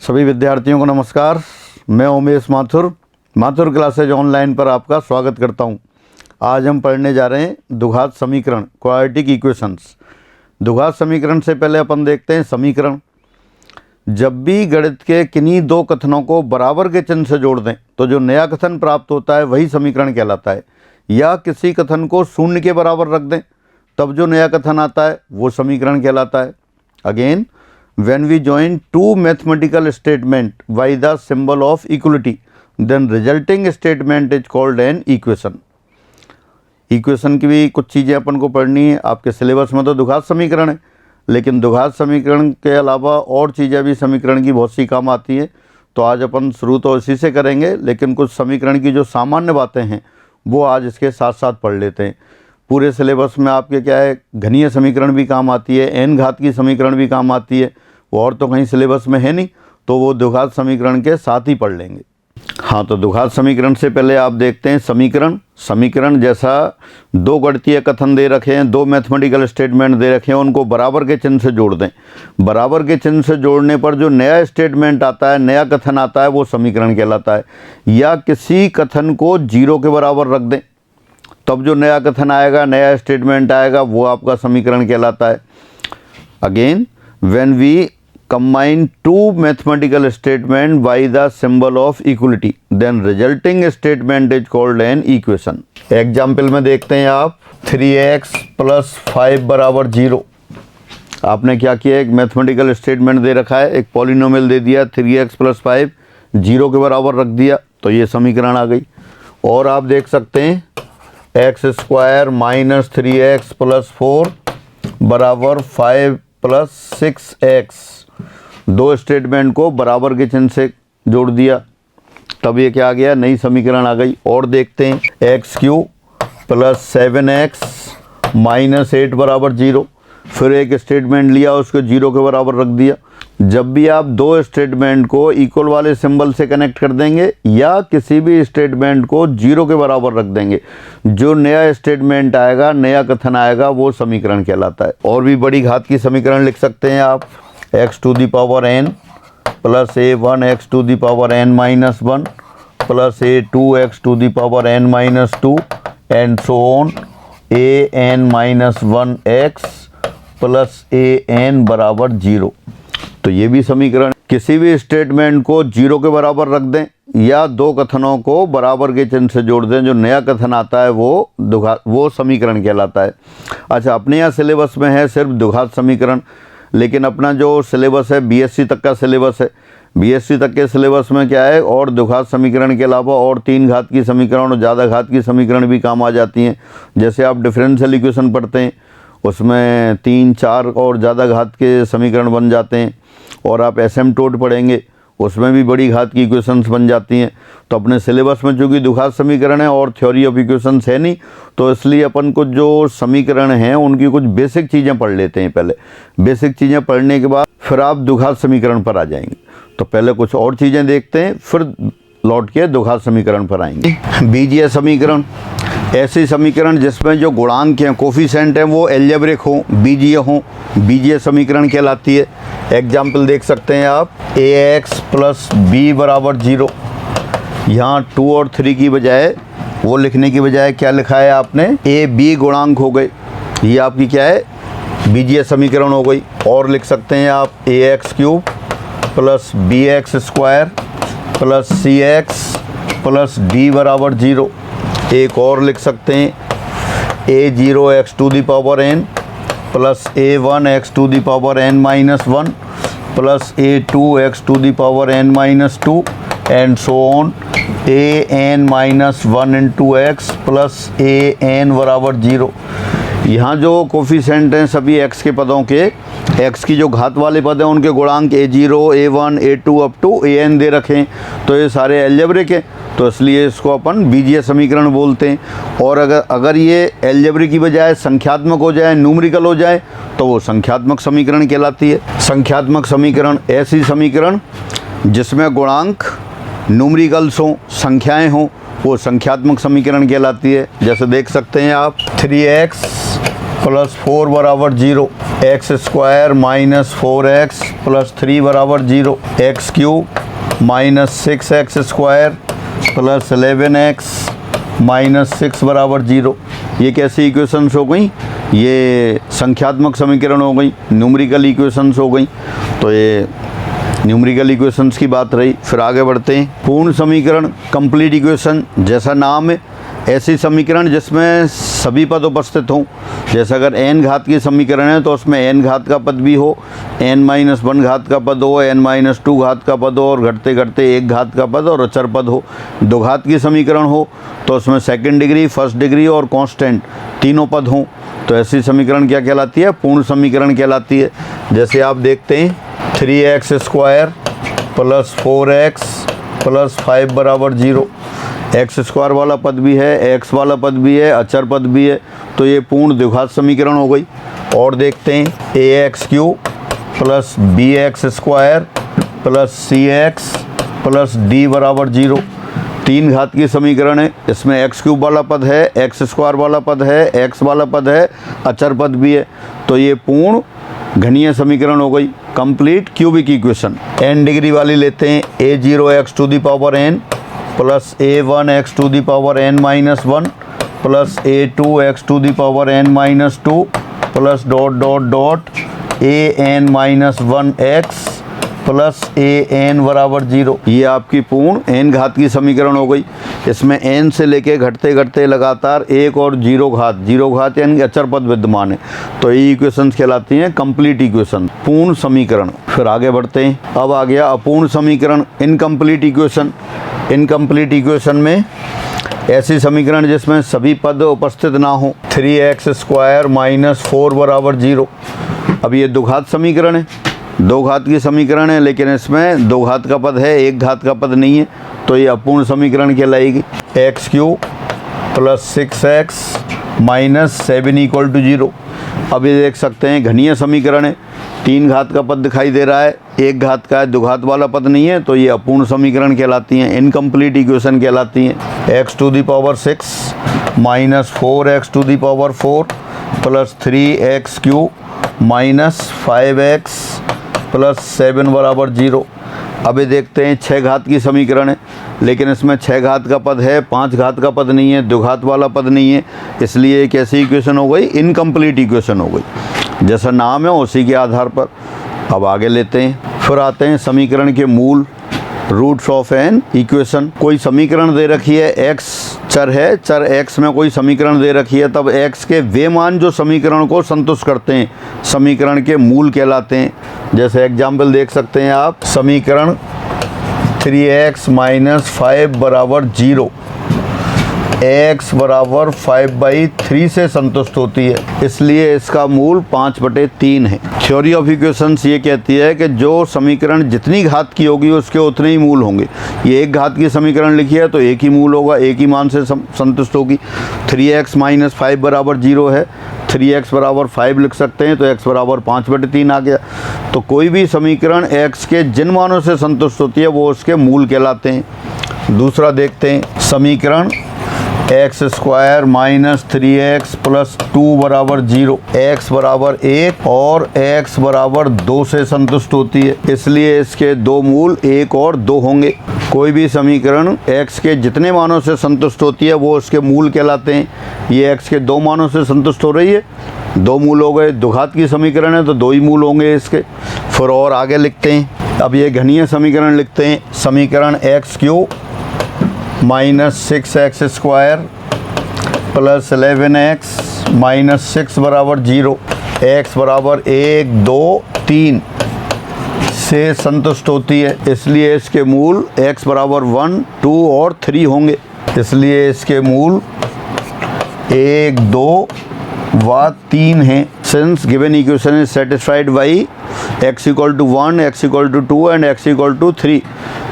सभी विद्यार्थियों को नमस्कार। मैं उमेश माथुर क्लासेज ऑनलाइन पर आपका स्वागत करता हूं। आज हम पढ़ने जा रहे हैं द्विघात समीकरण, क्वाड्रेटिक इक्वेशंस। द्विघात समीकरण से पहले अपन देखते हैं समीकरण। जब भी गणित के किन्हीं दो कथनों को बराबर के चिन्ह से जोड़ दें तो जो नया कथन प्राप्त होता है वही समीकरण कहलाता है, या किसी कथन को शून्य के बराबर रख दें तब जो नया कथन आता है वो समीकरण कहलाता है। Again, when we join two mathematical statement by the symbol of equality, then resulting statement is called an equation। Equation की भी कुछ चीज़ें अपन को पढ़नी है। आपके सिलेबस में तो द्विघात समीकरण है, लेकिन द्विघात समीकरण के अलावा और चीज़ें भी समीकरण की बहुत सी काम आती हैं। तो आज अपन शुरू तो इसी से करेंगे, लेकिन कुछ समीकरण की जो सामान्य बातें हैं वो आज इसके साथ साथ पढ़ लेते हैं। पूरे सिलेबस में आपके क्या है, घनीय समीकरण भी काम आती है, एन घात की समीकरण भी काम आती है, और तो कहीं सिलेबस में है नहीं, तो वो द्विघात समीकरण के साथ ही पढ़ लेंगे। हाँ, तो द्विघात समीकरण से पहले आप देखते हैं समीकरण जैसा दो गणितीय कथन दे रखे हैं, दो मैथमेटिकल स्टेटमेंट दे रखे हैं, उनको बराबर के चिन्ह से जोड़ दें। बराबर के चिन्ह से जोड़ने पर जो नया स्टेटमेंट आता है, नया कथन आता है, वो समीकरण कहलाता है। या किसी कथन को जीरो के बराबर रख दें तब जो नया कथन आएगा, नया स्टेटमेंट आएगा, वो आपका समीकरण कहलाता है। Again, when we combine two mathematical statement by the symbol of equality, then resulting statement is called an equation। Example में देखते हैं आप 3x + 5 = 0। आपने क्या किया, एक मैथमेटिकल स्टेटमेंट दे रखा है, एक पॉलिनोमियल दे दिया, 3x + 5 0 के बराबर रख दिया, तो ये समीकरण आ गई। और आप देख सकते हैं x² - 3x + 4 = 5 + 6x। दो स्टेटमेंट को बराबर के चिन्ह से जोड़ दिया, तब ये क्या आ गया, नई समीकरण आ गई। और देखते हैं x³ + 7x - 8 = 0। फिर एक स्टेटमेंट लिया, उसको 0 के बराबर रख दिया। जब भी आप दो स्टेटमेंट को इक्वल वाले सिंबल से कनेक्ट कर देंगे या किसी भी स्टेटमेंट को 0 के बराबर रख देंगे, जो नया स्टेटमेंट आएगा, नया कथन आएगा, वो समीकरण कहलाता है। और भी बड़ी घात की समीकरण लिख सकते हैं आप, x⁴ + a1 x⁴ n - 1 + a2 x⁴ n - 2 and so on an - 1x + an = 0। तो ये भी समीकरण। किसी भी स्टेटमेंट को 0 के बराबर रख दें या दो कथनों को बराबर के चिन्ह से जोड़ दें, जो नया कथन आता है वो समीकरण कहलाता है। अच्छा, अपने यहाँ सिलेबस में है सिर्फ द्विघात समीकरण, लेकिन अपना जो सिलेबस है बीएससी तक का सिलेबस है। बीएससी तक के सिलेबस में क्या है, और द्विघात समीकरण के अलावा और 3 घात की समीकरण और ज़्यादा घात की समीकरण भी काम आ जाती हैं। जैसे आप डिफरेंशियल इक्वेशन पढ़ते हैं, उसमें 3, 4 और ज़्यादा घात के समीकरण बन जाते हैं। और आप एसिम्प्टोट पढ़ेंगे, उसमें भी बड़ी घात की इक्वेशंस बन जाती हैं। तो अपने सिलेबस में चूँकि द्विघात समीकरण है और थ्योरी ऑफ इक्वेशंस है नहीं, तो इसलिए अपन को जो समीकरण हैं उनकी कुछ बेसिक चीज़ें पढ़ लेते हैं। पहले बेसिक चीज़ें पढ़ने के बाद फिर आप द्विघात समीकरण पर आ जाएंगे। तो पहले कुछ और चीज़ें देखते हैं, फिर लौट के द्विघात समीकरण पर आएंगे। बीजीय समीकरण, ऐसी समीकरण जिसमें जो गुणांक हैं, कोफिशिएंट हैं, वो एल्जेब्रिक हों, बीजीय हों, बीजीय समीकरण कहलाती है। एग्जाम्पल देख सकते हैं आप, ax + b = 0। यहाँ 2 और 3 की बजाय, वो लिखने की बजाय क्या लिखा है आपने, a b गुणांक हो गए। ये आपकी क्या है, बीजीय समीकरण हो गई। और लिख सकते हैं आप ax³ + bx² + cx + d = 0। एक और लिख सकते हैं a0 x⁴ n + a1 x⁴ n - 1 + a2 x⁴ n - 2 and so on an - 1 × x + an = 0। यहाँ जो कोफिशिएंट हैं सभी x के पदों के, x की जो घात वाले पद हैं उनके गुणांक a0 a1 a2 up to an दे रखें, तो ये सारे एल्जेब्रिक हैं, तो इसलिए इसको अपन बीजीय समीकरण बोलते हैं। और अगर ये एल्जेब्रिक की बजाय संख्यात्मक हो जाए, न्यूमेरिकल हो जाए, तो वो संख्यात्मक समीकरण कहलाती है। संख्यात्मक समीकरण ऐसी समीकरण जिसमें गुणांक न्यूमेरिकल्स हों, संख्याएं हों, वो संख्यात्मक समीकरण कहलाती है। जैसे देख सकते हैं आप 3x प्लस 4 बराबर 0, x square minus 4x plus 3 बराबर 0, x cube minus 6x square plus 11x minus 6 बराबर 0। ये कैसी इक्वेशंस हो गई? ये संख्यात्मक समीकरण हो गई, न्यूमेरिकल इक्वेशंस हो गई। तो ये न्यूमेरिकल इक्वेशंस की बात रही। फिर आगे बढ़ते हैं। पूर्ण समीकरण, कंप्लीट इक्वेशन, जैसा नाम है ऐसी समीकरण जिसमें सभी पद उपस्थित हों। जैसे अगर n घात की समीकरण है तो उसमें n घात का पद भी हो, n-1 घात का पद हो, n-2 घात का पद हो और घटते घटते 1 घात का पद और अचर पद हो। 2 घात की समीकरण हो तो उसमें सेकंड डिग्री, फर्स्ट डिग्री और कांस्टेंट तीनों पद हों। तो ऐसी समीकरण क्या कहलाती है? पूर्ण समीकरण कहलाती है। जैसे आप देखते हैं 3x square plus 4x plus 5 बराबर 0। एक्स स्क्वायर वाला पद भी है, एक्स वाला पद भी है, अचर पद भी है। तो ये पूर्ण द्विघात समीकरण हो गई। और देखते हैं ax cube plus bx square plus cx plus d बराबर 0। 3 घात की समीकरण है। इसमें एक्स क्यूब वाला पद है, एक्स स्क्वायर वाला पद है, एक्स वाला पद है, अचर पद भी है। तो ये पूर्ण घनीय समीकरण हो गई, complete cubic equation. n degree वाली लेते हैं, a0x to the power n plus a1x to the power n-1 plus a2x to the power n-2 plus dot dot dot an-1x plus an बराबर 0। ये आपकी पूर्ण n घात की समीकरण हो गई। इसमें n से लेके घटते घटते लगातार 1 और 0 घात यानी अचर पद विद्यमान है। तो ये इक्वेशंस कहलाती हैं कंप्लीट इक्वेशन, पूर्ण समीकरण। फिर आगे बढ़ते हैं। अब आ गया अपूर्ण समीकरण, इनकम्प्लीट इक्वेशन। इनकम्प्लीट इक्वेशन में ऐसी समीकरण जिसमें सभी पद उपस्थित ना हो। 3x स्क्वायर माइनस 4 बराबर 0। अब ये 2 घात समीकरण है, 2 घात की समीकरण है, लेकिन इसमें 2 घात का पद है, 1 घात का पद नहीं है। तो ये अपूर्ण समीकरण कहलाएगी। X cube plus 6x minus 7 equal to 0। अब ये देख सकते हैं घनीय समीकरण है, 3 घात का पद दिखाई दे रहा है, 1 घात का है, 2 घात वाला पद नहीं है। तो ये अपूर्ण समीकरण कहलाती हैं, इनकम्प्लीट इक्वेशन कहलाती हैं। x to the power 6 minus 4x to the power 4 plus 3x cube minus 5x plus 7 बराबर 0। अब ये देखते हैं 6 घात की समीकरण है, लेकिन इसमें 6 घात का पद है, 5 घात का पद नहीं है, 2 घात वाला पद नहीं है। इसलिए एक ऐसी इक्वेशन हो गई, इनकम्प्लीट इक्वेशन हो गई। जैसा नाम है उसी के आधार पर। अब आगे लेते हैं। फिर आते हैं समीकरण के मूल, रूट्स ऑफ एन इक्वेशन। कोई समीकरण दे रखी है, x चर है, चर x में कोई समीकरण दे रखी है, तब x के वे मान जो समीकरण को संतुष्ट करते हैं समीकरण के मूल कहलाते हैं। जैसे एग्जाम्पल देख सकते हैं आप, समीकरण 3x माइनस 5 बराबर 0 x बराबर 5/3 से संतुष्ट होती है, इसलिए इसका मूल 5/3 है। थ्योरी ऑफ इक्वेशंस ये कहती है कि जो समीकरण जितनी घात की होगी उसके उतने ही मूल होंगे। ये 1 घात की समीकरण लिखी है तो 1 ही मूल होगा, 1 ही मान से संतुष्ट होगी। 3x माइनस 5 बराबर 0 है, 3x बराबर 5 लिख सकते हैं, तो x बराबर 5/3 आ गया। तो कोई भी समीकरण x के जिन मानों से संतुष्ट होती है वो उसके मूल कहलाते हैं। दूसरा देखते हैं, समीकरण x square minus 3x plus 2 बराबर 0, x बराबर 1 और x बराबर 2 से संतुष्ट होती है, इसलिए इसके 2 मूल 1 और 2 होंगे। कोई भी समीकरण x के जितने मानों से संतुष्ट होती है वो उसके मूल कहलाते हैं। ये x के 2 मानों से संतुष्ट हो रही है, 2 मूल हो गए। 2 घात की समीकरण है तो 2 ही मूल होंगे इसके। फिर और आगे लिखते हैं। अब ये घनीय समीकरण लिखते हैं। समीकरण x cube minus 6x square plus 11x minus 6 बराबर 0, x बराबर 1, 2, 3 से संतुष्ट होती है, इसलिए इसके मूल x बराबर 1, 2 और 3 होंगे। इसलिए इसके मूल 1, 2 व 3 हैं। Since given equation is satisfied by x equal to 1, x equal to 2 and x equal to 3,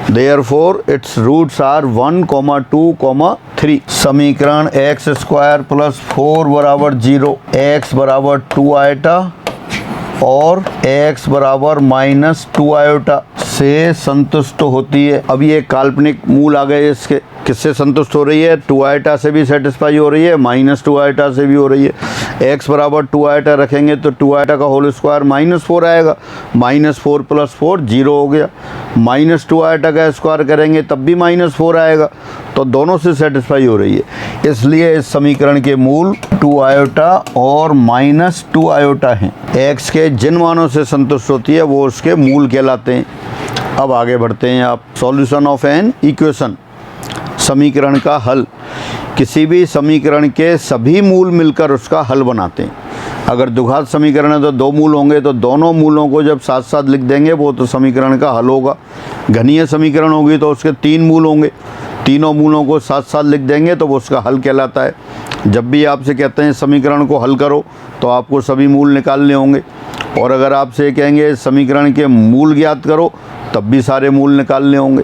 therefore its roots are 1, 2, 3। समीकरण एक्स स्क्वायर प्लस 4 बराबर 0, x बराबर 2 आयोटा और x बराबर माइनस 2 आयोटा से संतुष्ट होती है। अब ये काल्पनिक मूल आ गए इसके, किससे संतुष्ट हो रही है? 2 आयोटा से भी सेटिस्फाई हो रही है, माइनस 2 आयोटा से भी हो रही है। x बराबर 2 आइटा रखेंगे तो 2 आइटा का होल स्क्वायर -4 आएगा, -4 + 4 0 हो गया। -2 आइटा का स्क्वायर करेंगे तब भी -4 आएगा, तो दोनों से सेटिस्फाई हो रही है। इसलिए इस समीकरण के मूल 2 आयोटा और -2 आयोटा हैं। x के जिन मानों से संतुष्ट होती है वो उसके मूल कहलाते हैं। अब आगे बढ़ते हैं आप। सॉल्यूशन ऑफ एन इक्वेशन, समीकरण का हल। किसी भी समीकरण के सभी मूल मिलकर उसका हल बनाते हैं। अगर द्विघात समीकरण है तो 2 मूल होंगे, तो दोनों मूलों को जब साथ साथ लिख देंगे वो तो समीकरण का हल होगा। घनीय समीकरण होगी तो उसके 3 मूल होंगे, तीनों मूलों को साथ साथ लिख देंगे तो वो उसका हल कहलाता है। जब भी आपसे कहते हैं समीकरण को हल करो तो आपको सभी मूल निकालने होंगे, और अगर आपसे कहेंगे समीकरण के मूल ज्ञात करो तब भी सारे मूल निकालने होंगे।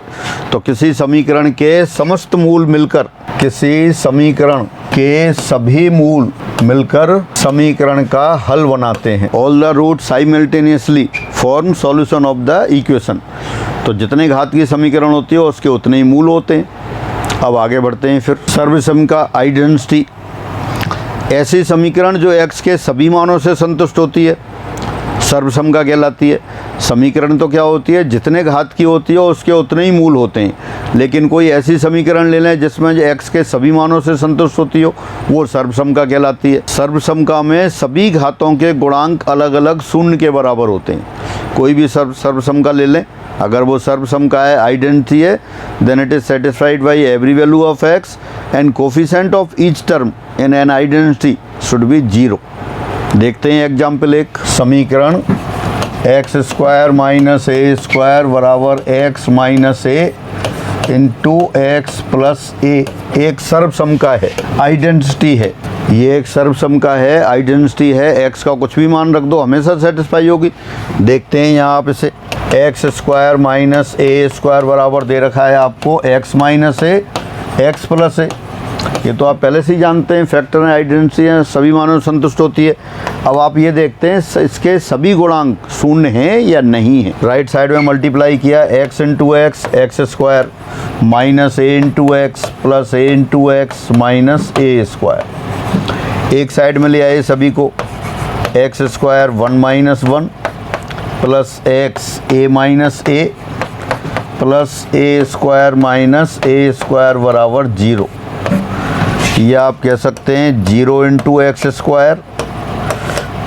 तो किसी समीकरण के समस्त मूल मिलकर, किसी समीकरण के सभी मूल मिलकर समीकरण का हल बनाते हैं। All the root simultaneously form solution of the equation. तो जितने घात की समीकरण होती है उसके उतने ही मूल होते हैं। अब आगे बढ़ते हैं फिर। सर्वसम का आइडेंटिटी, ऐसी समीकरण जो x के सभी मानों से संतुष्ट होती है सर्वसम का कहलाती है। समीकरण तो क्या होती है, जितने घात की होती है उसके उतने ही मूल होते हैं, लेकिन कोई ऐसी समीकरण ले लें जिसमें x के सभी मानों से संतुष्ट होती हो वो सर्वसम का कहलाती है। सर्वसम का में सभी घातों के गुणांक अलग अलग शून्य के बराबर होते हैं। कोई भी सर्वसम का ले लें, अगर वो सर्वसम का है, आइडेंटिटी है, then it is satisfied by every value of x and coefficient of each term in an identity should be 0। देखते हैं एग्जाम्पल एक। समीकरण x² - a² बराबर x - a into x plus a एक सर्वसम का है, आइडेंटिटी है। ये एक सर्वसम का है, आइडेंटिटी है। x का कुछ भी मान रख दो हमेशा सेटिस्फाई होगी। देखते हैं यहाँ आप इसे। x² - a² बराबर दे रखा है आपको x - a x plus a। ये तो आप पहले से ही जानते हैं, फैक्टर है, आइडेंटिटी है, सभी मानों से संतुष्ट होती है। अब आप ये देखते हैं इसके सभी गुणांक शून्य हैं या नहीं है। राइट साइड में मल्टीप्लाई किया, x into x x² minus a into x plus a into x minus a²। एक साइड में ले आए सभी को, x² 1 - 1 plus x a minus a plus a² minus a² बराबर 0। या आप कह सकते हैं 0 into x²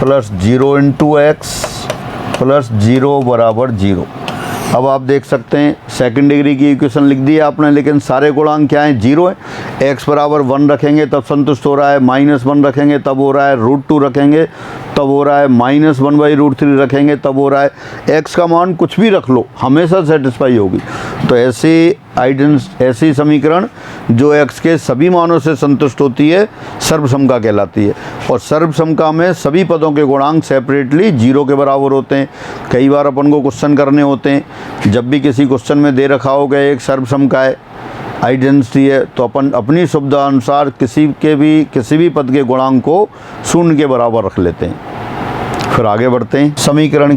plus 0 into x plus 0 बराबर 0। अब आप देख सकते हैं सेकंड डिग्री की इक्वेशन लिख दी है आपने, लेकिन सारे गुणांक क्या हैं, 0 है। x बराबर 1 रखेंगे तब संतुष्ट हो रहा है, -1 रखेंगे तब हो रहा है, √2 रखेंगे तब हो रहा है, -1/√3 रखेंगे तब हो रहा है। x का मान कुछ भी रख लो हमेशा सेटिस्फाई होगी। तो ऐसी समीकरण जो x के सभी मानों से संतुष्ट होती है सर्वसम का कहलाती है। और सर्वसम का में सभी पदों के गुणांक सेपरेटली 0 के बराबर होते हैं। कई बार अपन को क्वेश्चन करने होते हैं, जब भी किसी क्वेश्चन में दे रखा होगा एक सर्वसम का है, आइडेंटिटी है, तो अपन अपनी सुविधा अनुसार किसी भी पद के गुणांक को 0 के बराबर रख लेते हैं। फिर आगे बढ़ते हैं। समीकरण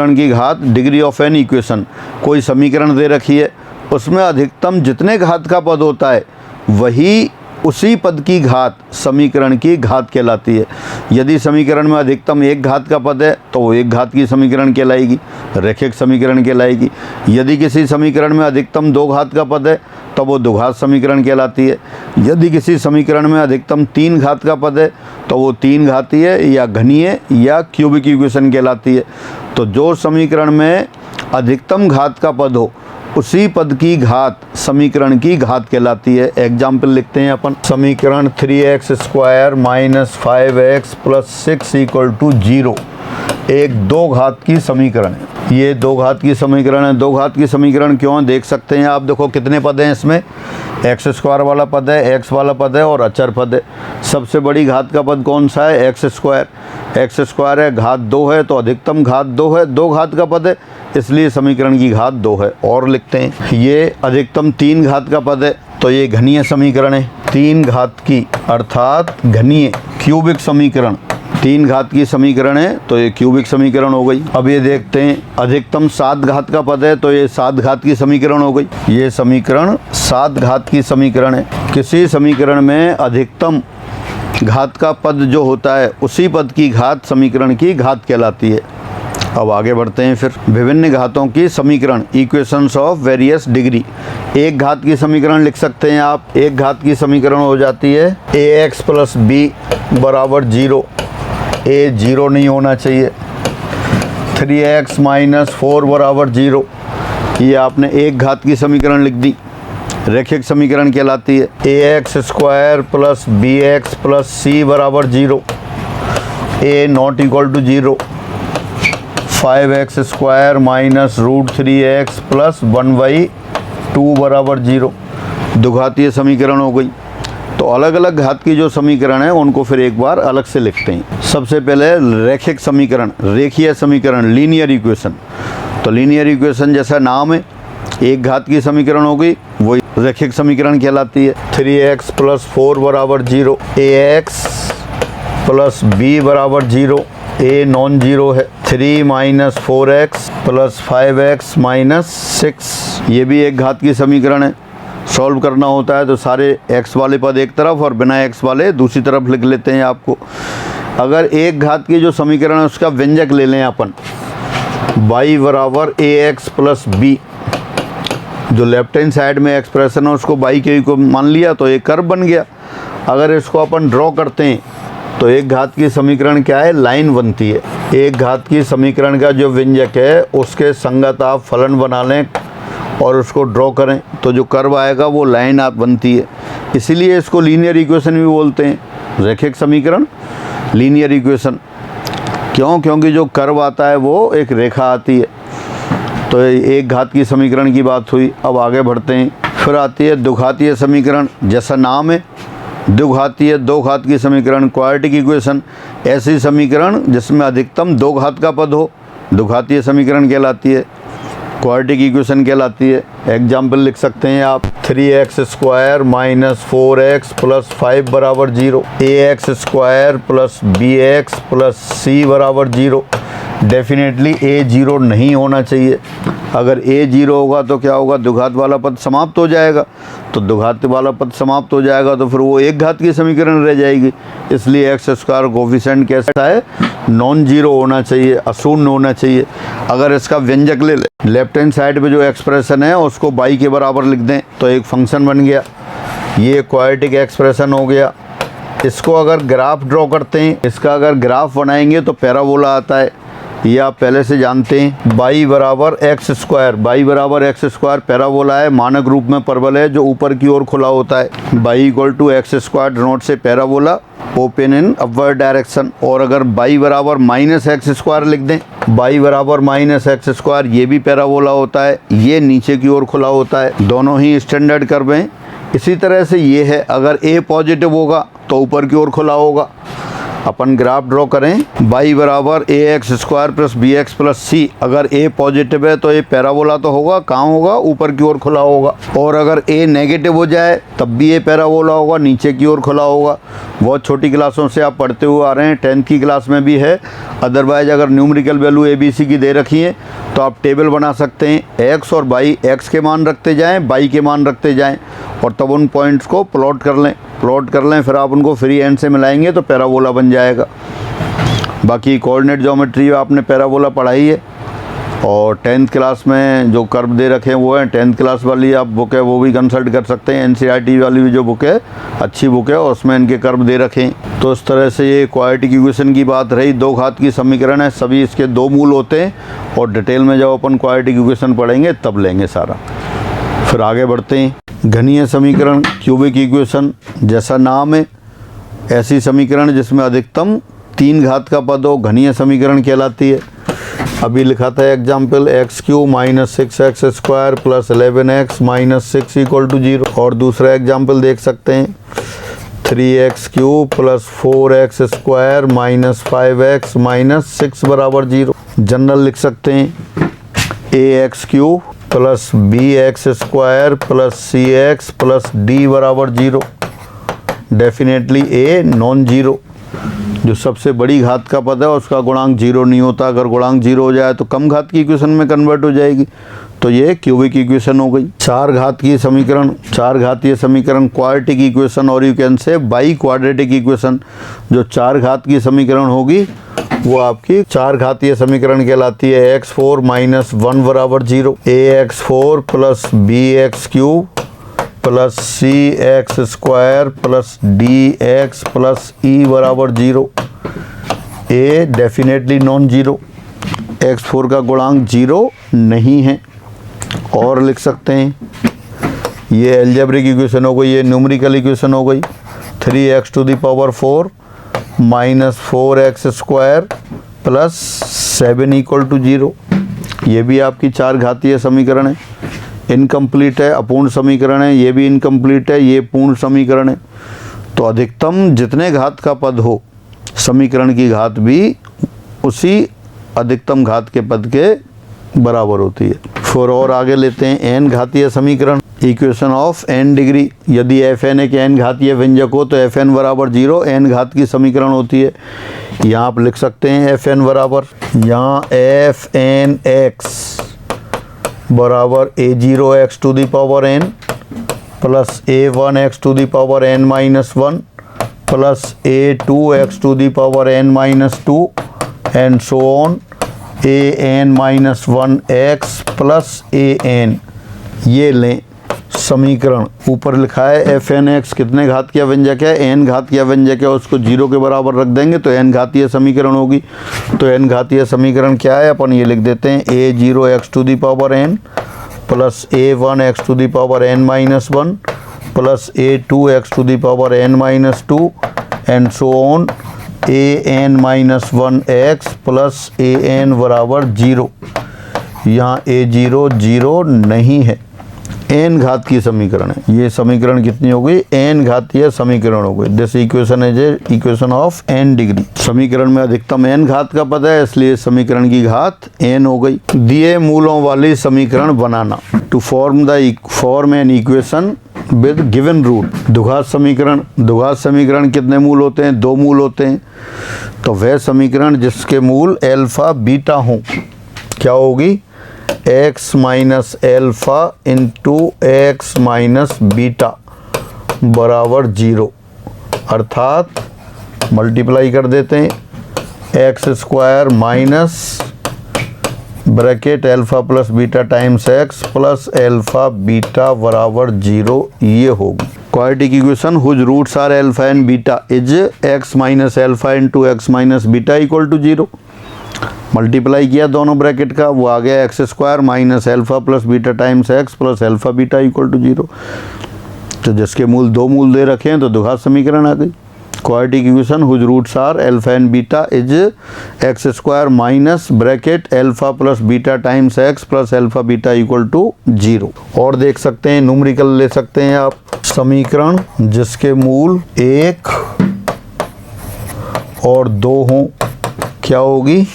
की घात, डिग्री ऑफ एन इक्वेशन। कोई समीकरण दे रखी है, उसमें अधिकतम जितने घात का पद होता है वही उसी पद की घात समीकरण की घात कहलाती है। यदि समीकरण में अधिकतम 1 घात का पद है तो वो 1 घात की समीकरण कहलाएगी, रैखिक समीकरण कहलाएगी। यदि किसी समीकरण में अधिकतम 2 घात का पद है तो वो द्विघात समीकरण कहलाती है। यदि किसी समीकरण में अधिकतम 3 घात का पद है तो वो 3 घातीय या घनीय या क्यूबिक इक्वेशन कहलाती है। तो जो समीकरण में अधिकतम घात का पद हो उसी पद की घात समीकरण की घात कहलाती है। एग्जाम्पल लिखते हैं अपन। समीकरण 3x² - 5x + 6 = 0 एक 2 घात की समीकरण है। ये 2 घात की समीकरण है। 2 घात की समीकरण क्यों है देख सकते हैं आप। देखो कितने पद हैं इसमें, x² वाला पद है, x वाला पद है और अचर पद है। सबसे बड़ी घात का पद कौन सा है, x²। x² है, घात 2 है तो अधिकतम घात 2 है, 2 घात का पद है इसलिए समीकरण की घात 2 है। और लिखते हैं ये अधिकतम 3 घात का पद है तो ये घनीय समीकरण है। 3 घात की अर्थात घनीय क्यूबिक समीकरण, 3 घात की समीकरण है तो ये क्यूबिक समीकरण हो गई। अब ये देखते हैं अधिकतम 7 घात का पद है तो ये 7 घात की समीकरण हो गई। ये समीकरण 7 घात की समीकरण है। किसी समीकरण में अधिकतम घात का पद जो होता है उसी पद की घात समीकरण की घात कहलाती है। अब आगे बढ़ते हैं फिर। विभिन्न घातों की समीकरण, इक्वेशंस ऑफ वेरियस डिग्री। एक घात की समीकरण लिख सकते हैं आप। एक घात की समीकरण हो जाती है ax प्लस बी बराबर 0। a 0 नहीं होना चाहिए। 3x माइनस 4 बराबर 0। ये आपने एक घात की समीकरण लिख दी, रैखिक समीकरण कहलाती है। ax square plus bx plus c बराबर 0। a not equal to 0। 5x square minus √3x plus 1/2 बराबर 0। दुघातीय समीकरण हो गई। तो अलग अलग घात की जो समीकरण है उनको फिर एक बार अलग से लिखते हैं। सबसे पहले रैखिक समीकरण, रेखीय समीकरण, लीनियर इक्वेशन। तो लीनियर इक्वेशन जैसा नाम है, एक घात की समीकरण हो गई, वही रैखिक समीकरण कहलाती है। 3x प्लस 4 बराबर 0। ax प्लस b बराबर 0। a नॉन जीरो है। 3 minus 4x plus 5x minus 6, ये भी एक घात की समीकरण है। सॉल्व करना होता है तो सारे x वाले पद एक तरफ और बिना x वाले दूसरी तरफ लिख लेते हैं आपको। अगर एक घात की जो समीकरण है उसका व्यंजक ले लें अपन, y बराबर ax प्लस b, जो लेफ्ट हैंड साइड में एक्सप्रेशन है उसको y के को मान लिया तो एक कर्व बन गया। अगर इसको अपन ड्रॉ करते हैं तो एक घात की समीकरण क्या है, लाइन बनती है। एक घात की समीकरण का जो व्यंजक है उसके संगत आप फलन बना लें और उसको ड्रॉ करें तो जो कर्व आएगा वो लाइन आप बनती है। इसीलिए इसको लीनियर इक्वेशन भी बोलते हैं, रैखिक समीकरण, लीनियर इक्वेशन। क्यों? क्योंकि जो कर्व आता है वो एक रेखा आती है। तो एक घात की समीकरण की बात हुई। अब आगे बढ़ते हैं। फिर आती है दुघातीय समीकरण, जैसा नाम है द्विघातीय, दो घात की समीकरण, क्वाड्रेटिक इक्वेशन। ऐसी समीकरण जिसमें अधिकतम दो घात का पद हो दुघातीय समीकरण कहलाती है, क्वाड्रेटिक इक्वेशन कहलाती है। एग्जाम्पल लिख सकते हैं आप, 3x square minus 4x plus 5 बराबर 0। ax square plus bx plus c बराबर 0। डेफिनेटली a 0 नहीं होना चाहिए। अगर a 0 होगा तो क्या होगा, दुघात वाला पद समाप्त हो जाएगा। तो दुघात वाला पद समाप्त हो जाएगा तो फिर वो एक घात की समीकरण रह जाएगी। इसलिए एक्स स्क्वायर कोफिशिएंट कैसा है, नॉन जीरो होना चाहिए, अशून्य होना चाहिए। अगर इसका व्यंजक ले लेफ्ट हैंड साइड पे जो एक्सप्रेशन है उसको y के बराबर लिख दें तो एक फंक्शन बन गया। ये क्वाड्रेटिक एक्सप्रेशन हो गया। इसको अगर ग्राफ ड्रॉ करते हैं, इसका अगर ग्राफ बनाएंगे तो पैराबोला आता है, ये आप पहले से जानते हैं। y बराबर एक्स स्क्वायर, y बराबर एक्स स्क्वायर पैराबोला है, मानक रूप में परवल है जो ऊपर की ओर खुला होता है। y equal to x square नोट से parabola open in upward direction. और अगर y बराबर माइनस एक्स स्क्वायर लिख दें, y बराबर माइनस एक्स स्क्वायर, ये भी पैराबोला होता है, ये नीचे की ओर खुला होता है। दोनों ही स्टैंडर्ड कर्व हैं। इसी तरह से ये है, अगर a पॉजिटिव होगा तो ऊपर की ओर खुला होगा। अपन ग्राफ ड्रॉ करें, y बराबर a x square plus b x plus c. अगर a पॉजिटिव है तो ये पैराबोला तो होगा, कहाँ होगा, ऊपर की ओर खुला होगा। और अगर a नेगेटिव हो जाए तब भी ये पैराबोला होगा, नीचे की ओर खुला होगा। बहुत छोटी क्लासों से आप पढ़ते हुए आ रहे हैं, 10th की क्लास में भी है। अदरवाइज अगर न्यूमेरिकल वैल्यू ABC की दे रखी है तो आप टेबल बना सकते हैं। x और y, x के मान रखते जाएँ, y के मान रखते जाएँ और तब उन पॉइंट्स को प्लॉट कर लें। फिर आप उनको फ्री हैंड से मिलाएंगे तो पैराबोला बन जाएगा। बाकी कोऑर्डिनेट ज्योमेट्री आपने पैराबोला पढ़ाई है और 10th क्लास में जो कर्व दे रखे हैं वो है। 10th क्लास वाली आप बुक है वो भी कंसल्ट कर सकते हैं। NCERT वाली भी जो बुक है अच्छी बुक है और उसमें इनके कर्व दे रखे हैं। तो इस तरह से ये क्वाड्रेटिक इक्वेशन की बात रही। दो घात की समीकरण है, सभी इसके दो मूल होते हैं और डिटेल में जब अपन क्वाड्रेटिक इक्वेशन पढ़ेंगे तब लेंगे सारा। फिर आगे बढ़ते हैं। घनीय समीकरण, क्यूबिक इक्वेशन, जैसा नाम है ऐसी समीकरण जिसमें अधिकतम 3 घात का पद हो घनीय समीकरण कहलाती है। अभी लिखा था example, x³ minus 6x square plus 11x minus 6 equal to 0। और दूसरा एग्जाम्पल देख सकते हैं, 3x³ plus 4x square minus 5x minus 6 बराबर 0। जनरल लिख सकते हैं, ax³ plus bx square plus cx plus d बराबर 0। Definitely a non zero. जो सबसे बड़ी घात का पद है उसका गुणांक 0 नहीं होता। अगर गुणांक 0 हो जाए तो कम घात की इक्वेशन में कन्वर्ट हो जाएगी। तो ये क्यूबिक इक्वेशन हो गई। चार घातीय समीकरण, चार घातीय समीकरण क्वाड्रेटिक इक्वेशन, और you can say by quadratic equation. जो चार घात की समीकरण होगी वो आपकी चार घातीय समीकरण कहलाती है। x4 - 1 बराबर 0, ax4 plus bx cube plus cx square plus dx plus e बराबर 0। a definitely non zero, x4 का गुणांक 0 नहीं है। और लिख सकते हैं ये एल्जेब्रिक इक्वेशन हो गई, ये न्यूमेरिकल इक्वेशन हो गई। 3x to the power 4 minus 4x square plus 7 equal to 0। ये भी आपकी चार घातीय समीकरण है। इनकम्प्लीट है, अपूर्ण समीकरण है, ये भी इनकम्प्लीट है, ये पूर्ण समीकरण है। तो अधिकतम जितने घात का पद हो समीकरण की घात भी उसी अधिकतम घात के पद के बराबर होती है। फिर और आगे लेते हैं n घातीय समीकरण, इक्वेशन ऑफ n डिग्री। यदि fn एक n घातीय व्यंजक हो तो fn बराबर 0 n घात की समीकरण होती है। यहाँ आप लिख सकते हैं fn बराबर, यहाँ fn x बराबर a0x to the power n plus a1x to the power n minus 1 plus a2x to the power n minus 2 and so on an minus 1x plus an। ये लें समीकरण, ऊपर लिखा है fnx कितने घात का व्यंजक है, n घात का व्यंजक है, उसको 0 के बराबर रख देंगे तो n घातीय समीकरण होगी। तो n घातीय समीकरण क्या है, अपन ये लिख देते हैं a0x to the power n plus a1x to the power n minus 1 plus a2x to the power n minus 2 and so on an minus 1x plus an बराबर 0। यहाँ a0 0 नहीं है, n घात की समीकरण है। ये समीकरण कितनी हो गई, n घातीय समीकरण हो गई। This equation is a equation of n degree. समीकरण में अधिकतम n घात का पद है, इसलिए समीकरण की घात n हो गई। दिए मूलों वाली समीकरण बनाना, to form an equation with given root. द्विघात समीकरण, द्विघात समीकरण कितने मूल होते हैं, दो मूल होते हैं। तो वह समीकरण जिसके मूल अल्फा बीटा हों क्या होगी, x minus alpha into x minus beta बराबर 0। अर्थात मल्टीप्लाई कर देते हैं x square minus bracket alpha plus beta times x plus alpha beta बराबर 0। ये होगी quadratic equation whose roots are alpha and beta is x minus alpha into x minus beta equal to 0। Multiply किया दोनों bracket का, वो आ गया x square minus alpha plus beta times x plus alpha beta equal to 0। तो जिसके मूल दो मूल दे रखे हैं तो द्विघात समीकरण आ गई। Quadratic equation whose roots are alpha and beta is x square minus bracket alpha plus beta times x plus alpha beta equal to 0। और देख सकते हैं न्यूमेरिकल ले सकते हैं आप, समीकरण जिसके मूल 1 और 2 हों क्या होगी,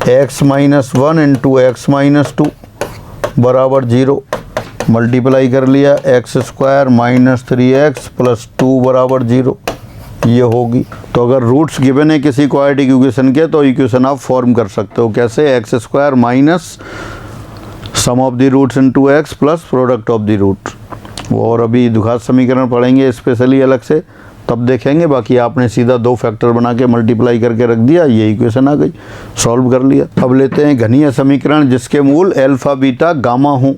x minus 1 into x minus 2 बराबर 0। मल्टीप्लाई कर लिया x square minus 3x plus 2 बराबर 0। ये होगी। तो अगर रूट्स गिवन है किसी क्वाड्रेटिक इक्वेशन के तो इक्वेशन आप फॉर्म कर सकते हो कैसे, x square minus sum of the roots into x plus product of the root. और अभी द्विघात समीकरण पढ़ेंगे स्पेशली अलग से, तब देखेंगे। बाकी आपने सीधा दो फैक्टर बना के मल्टीप्लाई करके रख दिया, ये इक्वेशन आ गई, सॉल्व कर लिया। अब लेते हैं घनीय समीकरण जिसके मूल अल्फा बीटा गामा हों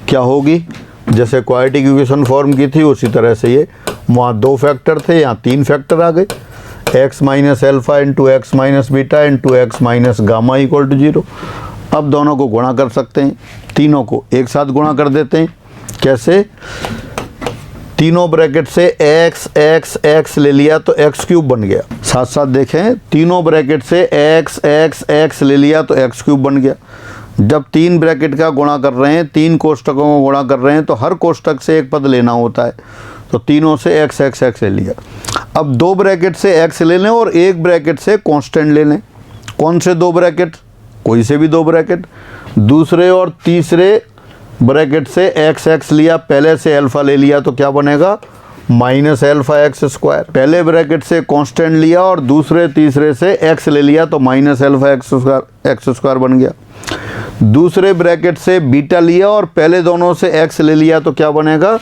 क्या होगी। जैसे क्वाड्रेटिक इक्वेशन फॉर्म की थी उसी तरह से ये, वहाँ दो फैक्टर थे, यहाँ तीन फैक्टर आ गए। X minus alpha into x minus beta into x minus gamma equal to 0। अब दोनों को गुणा कर सकते हैं, तीनों को एक साथ गुणा कर देते हैं। कैसे, तीनों ब्रैकेट से एक्स एक्स एक्स ले लिया तो एक्स क्यूब बन गया। साथ साथ देखें, तीनों ब्रैकेट से एक्स एक्स एक्स ले लिया तो एक्स क्यूब बन गया। जब तीन ब्रैकेट का गुणा कर रहे हैं, तीन कोष्टकों को गुणा कर रहे हैं तो हर कोष्टक से एक पद लेना होता है, तो तीनों से एक्स एक्स एक्स ले लिया। अब दो ब्रैकेट से एक्स ले लें और एक ब्रैकेट से कांस्टेंट ले लें। कौन से दो ब्रैकेट, कोई से भी दो ब्रैकेट। दूसरे और तीसरे ब्रैकेट से एक्स एक्स लिया, पहले से अल्फा ले लिया तो क्या बनेगा, माइनस एल्फा एक्स स्क्वायर। पहले ब्रैकेट से कांस्टेंट लिया और दूसरे तीसरे से एक्स ले लिया तो माइनस एल्फा एक्स स्क्वायर बन गया। दूसरे ब्रैकेट से बीटा लिया और पहले दोनों से एक्स ले लिया तो क्या बनेगा,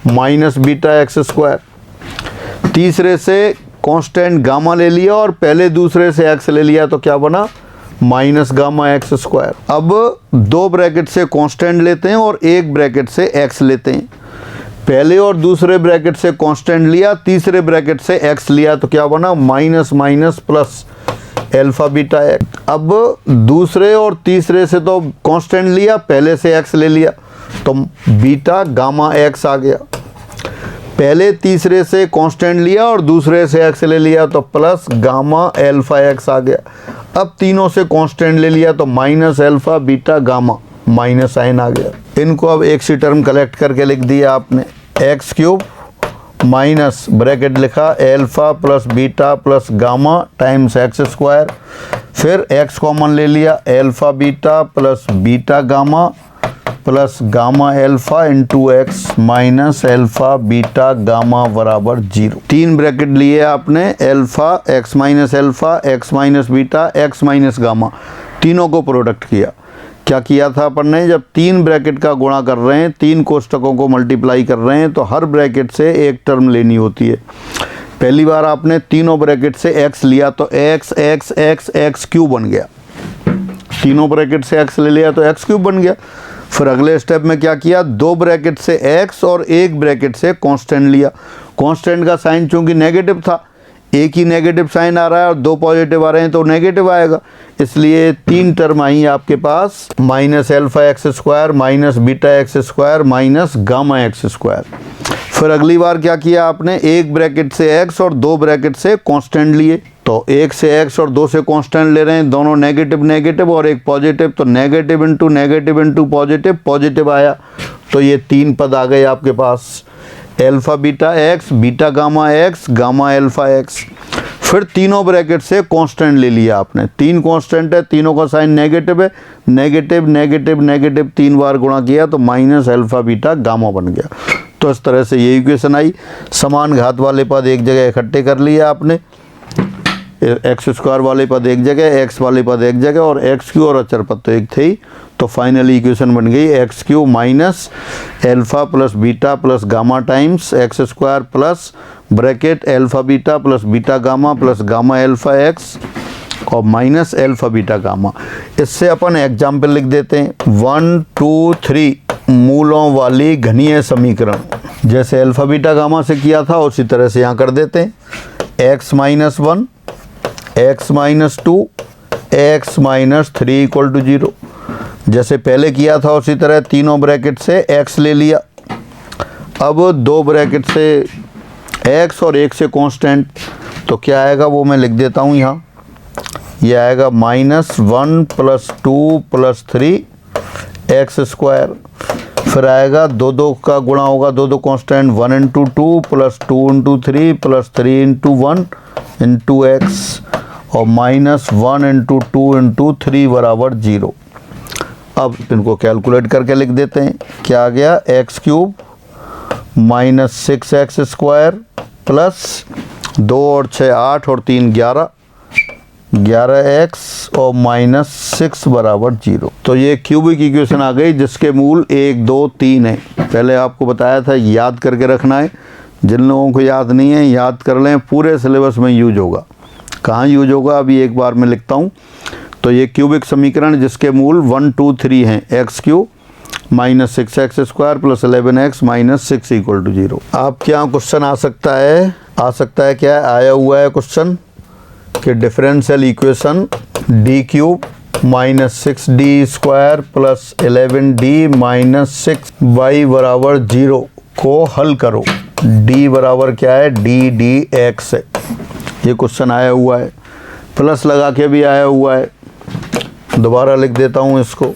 माइनस बीटा एक्स स्क्वायर। तीसरे से कांस्टेंट गामा ले लिया और पहले दूसरे से एक्स ले लिया तो क्या बना, माइनस गामा एक्स स्क्वायर। अब दो ब्रैकेट से कांस्टेंट लेते हैं और एक ब्रैकेट से एक्स लेते हैं। पहले और दूसरे ब्रैकेट से कांस्टेंट लिया, तीसरे ब्रैकेट से एक्स लिया तो क्या बना, minus minus plus alpha beta x. अब दूसरे और तीसरे से तो कांस्टेंट लिया, पहले से एक्स ले लिया तो बीटा गामा एक्स आ गया। पहले तीसरे से कांस्टेंट लिया और दूसरे से एक्स ले लिया तो प्लस गामा अल्फा एक्स आ गया। अब तीनों से कांस्टेंट ले लिया तो minus alpha beta gamma, minus sign आ गया। इनको अब एक सी टर्म कलेक्ट करके लिख दिया आपने, एक्स क्यूब माइनस ब्रैकेट लिखा alpha plus beta plus gamma times x square. फिर एक्स कॉमन ले लिया, alpha beta plus beta gamma plus gamma alpha into x minus alpha beta gamma बराबर 0। तीन ब्रैकेट लिए आपने, alpha x minus beta x minus gamma, तीनों को product किया। क्या किया था अपन ने, जब तीन ब्रैकेट का गुणा कर रहे हैं, तीन कोष्टकों को मल्टीप्लाई कर रहे हैं तो हर ब्रैकेट से एक टर्म लेनी होती है। पहली बार आपने तीनों ब्रैकेट से x लिया तो x x x x cube बन गया। तीनों ब्रैकेट से x ले लिया तो x क्यूब बन गया। फिर अगले स्टेप में क्या किया, दो ब्रैकेट से x और एक ब्रैकेट से कांस्टेंट लिया। कांस्टेंट का साइन चूंकि नेगेटिव था, एक ही नेगेटिव साइन आ रहा है और दो पॉजिटिव आ रहे हैं तो नेगेटिव आएगा, इसलिए तीन टर्म आई आपके पास, minus alpha x square minus beta x square minus gamma x square. फिर अगली बार क्या किया आपने, एक ब्रैकेट से x और दो ब्रैकेट से कांस्टेंट लिए। तो एक से x और दो से कांस्टेंट ले रहे हैं, दोनों नेगेटिव नेगेटिव और एक पॉजिटिव, तो नेगेटिव इंटू पॉजिटिव, पॉजिटिव आया तो ये तीन पद आ गए आपके पास, alpha beta x, beta gamma x, gamma alpha x. फिर तीनों ब्रैकेट से कांस्टेंट ले लिया आपने, तीन कांस्टेंट है, तीनों का साइन नेगेटिव है, नेगेटिव नेगेटिव नेगेटिव तीन बार गुणा किया तो माइनस अल्फा बीटा गामा बन गया। तो इस तरह से ये इक्वेशन आई। समान घात वाले पद एक जगह इकट्ठे कर लिए आपने, एक्स स्क्वायर वाले पद एक जगह, एक्स वाले पद एक जगह और एक्स क्यू और अचर पद तो एक थे ही, तो फाइनली इक्वेशन बन गई x Q minus alpha plus beta plus gamma times x square plus bracket alpha beta plus beta gamma plus gamma alpha x और माइनस अल्फा बीटा गामा। इससे अपन एग्जाम्पल लिख देते हैं, 1 2 3 मूलों वाली घनीय समीकरण। जैसे अल्फा बीटा गामा से किया था उसी तरह से यहाँ कर देते हैं, x minus 1 x minus 2 x minus 3 equal to 0। जैसे पहले किया था उसी तरह तीनों ब्रैकेट से x ले लिया। अब दो ब्रैकेट से x और एक से कांस्टेंट, तो क्या आएगा वो मैं लिख देता हूँ यहाँ, ये आएगा minus 1 plus 2 plus 3 x square. फिर आएगा दो दो का गुणा होगा, दो दो constant, 1 into 2 plus 2 into 3 plus 3 into 1 into x और माइनस 1 इंटू 2 इंटू 3 बराबर 0। अब इनको कैलकुलेट करके लिख देते हैं, क्या आ गया, x cube minus 6x square plus 2 और 6 8 और 3 11x और माइनस 6 बराबर 0। तो ये क्यूबिक इक्वेशन आ गई जिसके मूल 1 2 3 है। पहले आपको बताया था याद करके रखना है, जिन लोगों को याद नहीं है याद कर लें, पूरे सिलेबस में यूज होगा। कहाँ यूज होगा अभी एक बार मैं लिखता हूँ। तो ये क्यूबिक समीकरण जिसके मूल 1 2 3 हैं, x cube minus 6x square plus 11x minus 6 equal to 0। आपके यहाँ क्वेश्चन आ सकता है क्या आया हुआ है क्वेश्चन कि differential equation D cube minus 6d square plus 11d minus 6y बराबर 0 को हल करो। d बराबर क्या है, ddx है, ये क्वेश्चन आया हुआ है, प्लस लगा के भी आया हुआ है। दोबारा लिख देता हूँ इसको,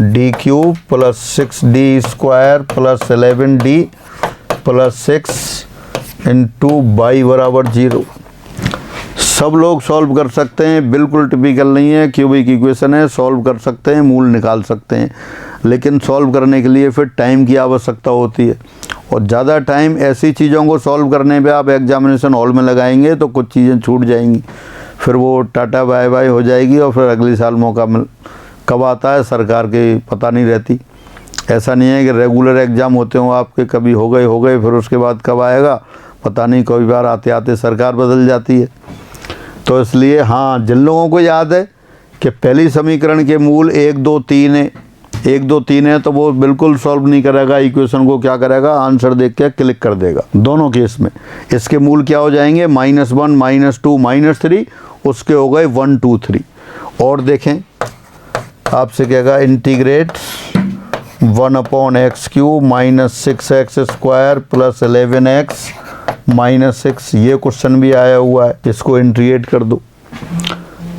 D cube plus 6d square plus 11d plus 6 into y बराबर 0। सब लोग सॉल्व कर सकते हैं, बिल्कुल टिपिकल नहीं है, क्यूबिक इक्वेशन है, सॉल्व कर सकते हैं, मूल निकाल सकते हैं, लेकिन सॉल्व करने के लिए फिर टाइम की आवश्यकता होती है और ज़्यादा टाइम ऐसी चीज़ों को सॉल्व करने पे आप एग्जामिनेशन हॉल में लगाएंगे तो कुछ चीज़ें छूट जाएंगी, फिर वो टाटा बाय बाय हो जाएगी और फिर अगले साल मौका कब आता है सरकार के पता नहीं रहती। ऐसा नहीं है कि रेगुलर एग्ज़ाम होते हो आपके, कभी हो गए फिर उसके बाद कब आएगा पता नहीं, कई बार आते आते सरकार बदल जाती है। तो इसलिए हाँ, जिन लोगों को याद है कि पहली समीकरण के मूल 1 2 3 है, 1 2 3 है, तो वो बिल्कुल सॉल्व नहीं करेगा इक्वेशन को, क्या करेगा आंसर देख के क्लिक कर देगा। दोनों केस में इसके मूल क्या हो जाएंगे, -1 -2 -3, उसके हो गए 1 2 3। और देखें आपसे कहेगा इंटीग्रेट 1/x³ -6x² + 11x -6। ये क्वेश्चन भी आया हुआ है, इसको इंटीग्रेट कर दो।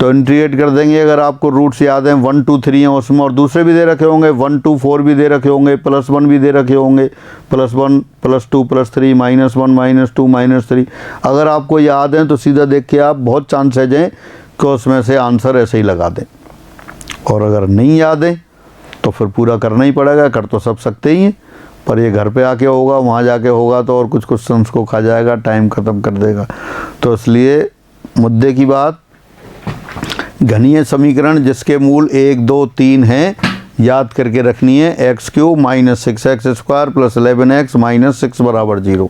तो इंटीग्रेट कर देंगे, अगर आपको रूट्स याद हैं 1 2 3 हैं उसमें, और दूसरे भी दे रखे होंगे 1 2 4 भी दे रखे होंगे, +1 भी दे रखे होंगे, +1 +2 +3 -1 -2 -3। अगर आपको याद है तो सीधा देख के आप बहुत चांसेज हैं कि उसमें से आंसर ऐसे ही लगा दें। और अगर नहीं याद है तो फिर पूरा करना ही पड़ेगा, कर तो सब सकते ही हैं, पर ये घर पे आके होगा, वहाँ जाके होगा तो और कुछ क्वेश्चंस को खा जाएगा, टाइम ख़त्म कर देगा। तो इसलिए मुद्दे की बात, घनीय समीकरण जिसके मूल 1 2 3 हैं याद करके रखनी है, x³ -6x² + 11x -6 = 0।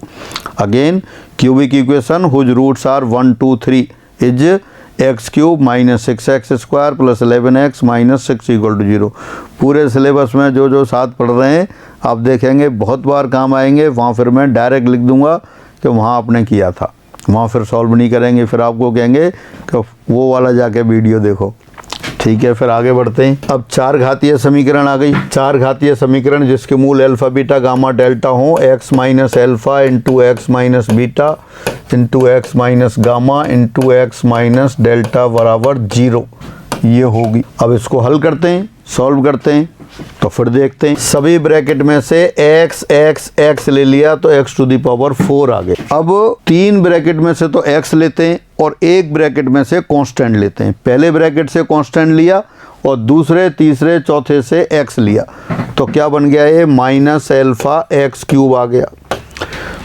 Again cubic equation whose roots are 1 2 3 इज x³ -6x² + 11x -6 = 0। पूरे सिलेबस में जो साथ पढ़ रहे हैं आप देखेंगे बहुत बार काम आएंगे, वहाँ फिर मैं डायरेक्ट लिख दूंगा कि वहाँ आपने किया था, वहाँ फिर सॉल्व नहीं करेंगे, फिर आपको कहेंगे कि वो वाला जाके वीडियो देखो। ठीक है, फिर आगे बढ़ते हैं। अब 4 घातीय समीकरण आ गई। 4 घातीय समीकरण जिसके मूल अल्फा बीटा गामा डेल्टा हो, x - α × x - β × x - gamma × x - delta = 0। ये होगी। अब इसको हल करते हैं, सॉल्व करते हैं, तो फिर देखते हैं। सभी ब्रैकेट में से x x x ले लिया तो x⁴ आ गए। अब 3 ब्रैकेट में से तो x लेते हैं और एक ब्रैकेट में से कांस्टेंट लेते हैं। पहले ब्रैकेट से कांस्टेंट लिया और दूसरे तीसरे चौथे से x लिया, तो क्या बन गया, ये -α(x³ आ गया।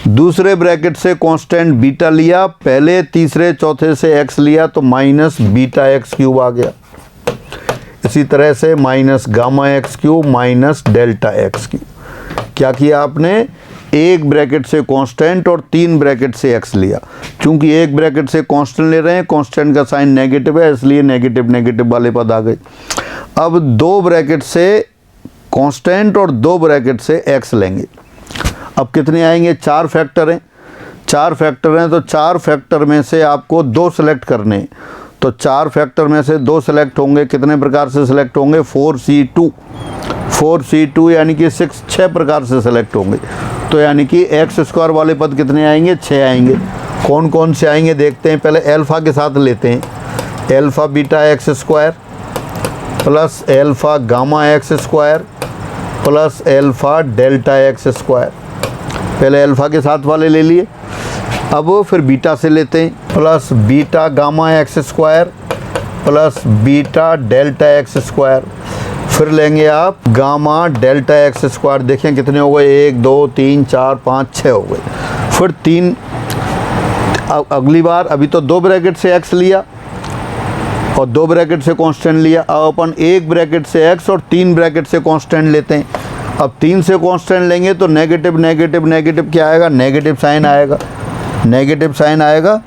दूसरे ब्रैकेट से कांस्टेंट बीटा लिया, पहले तीसरे चौथे से x लिया तो -βx³ आ गया। इसी तरह से -γ(x³ -Δx³। क्या किया आपने, एक ब्रैकेट से कांस्टेंट और 3 ब्रैकेट से x लिया। चूंकि एक ब्रैकेट से कांस्टेंट ले रहे हैं, कांस्टेंट का साइन नेगेटिव है, इसलिए नेगेटिव वाले पद आ गए। अब 2 ब्रैकेट से कांस्टेंट और 2 ब्रैकेट से x लेंगे। अब कितने आएंगे, 4 फैक्टर हैं। 4 फैक्टर हैं तो 4 फैक्टर में से आपको 2 सेलेक्ट करने हैं। तो 4 फैक्टर में से 2 सेलेक्ट होंगे, कितने प्रकार से सेलेक्ट होंगे, 4c2 यानी कि 6 प्रकार से सेलेक्ट होंगे। तो यानी कि x² वाले पद कितने आएंगे, 6 आएंगे। कौन कौन से आएंगे देखते हैं। पहले अल्फ़ा के साथ लेते हैं, alpha beta x² plus alpha gamma x² plus alpha delta x²। पहले अल्फ़ा के साथ वाले ले लिए। अब फिर बीटा से लेते हैं, plus beta gamma x² plus beta delta x²। फिर लेंगे आप गामा डेल्टा x²। देखें कितने हो गए, 1 2 3 4 5 6 हो गए। फिर 3 अगली बार, अभी तो 2 ब्रैकेट से x लिया और 2 ब्रैकेट से कांस्टेंट लिया। अब अपन एक ब्रैकेट से x और 3 ब्रैकेट से कांस्टेंट लेते हैं। अब 3 से कांस्टेंट लेंगे तो नेगेटिव क्या आएगा, नेगेटिव साइन आएगा, नेगेटिव साइन आएगा।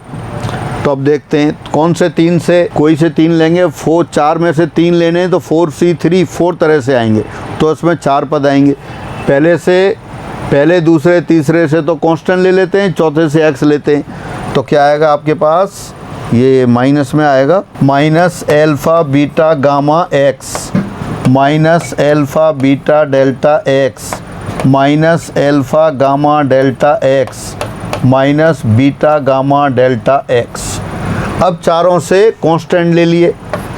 तो अब देखते हैं कौन से 3 से, कोई से 3 लेंगे। 4 में से 3 लेने हैं तो 4c3 4 तरह से आएंगे, तो इसमें 4 पद आएंगे। पहले दूसरे तीसरे से तो कांस्टेंट ले लेते हैं, चौथे से x लेते हैं, तो क्या आएगा आपके पास, ये माइनस में आएगा, -α beta gamma x -α beta delta x -α gamma delta x beta gamma delta x। अब चारों से कांस्टेंट ले लिए,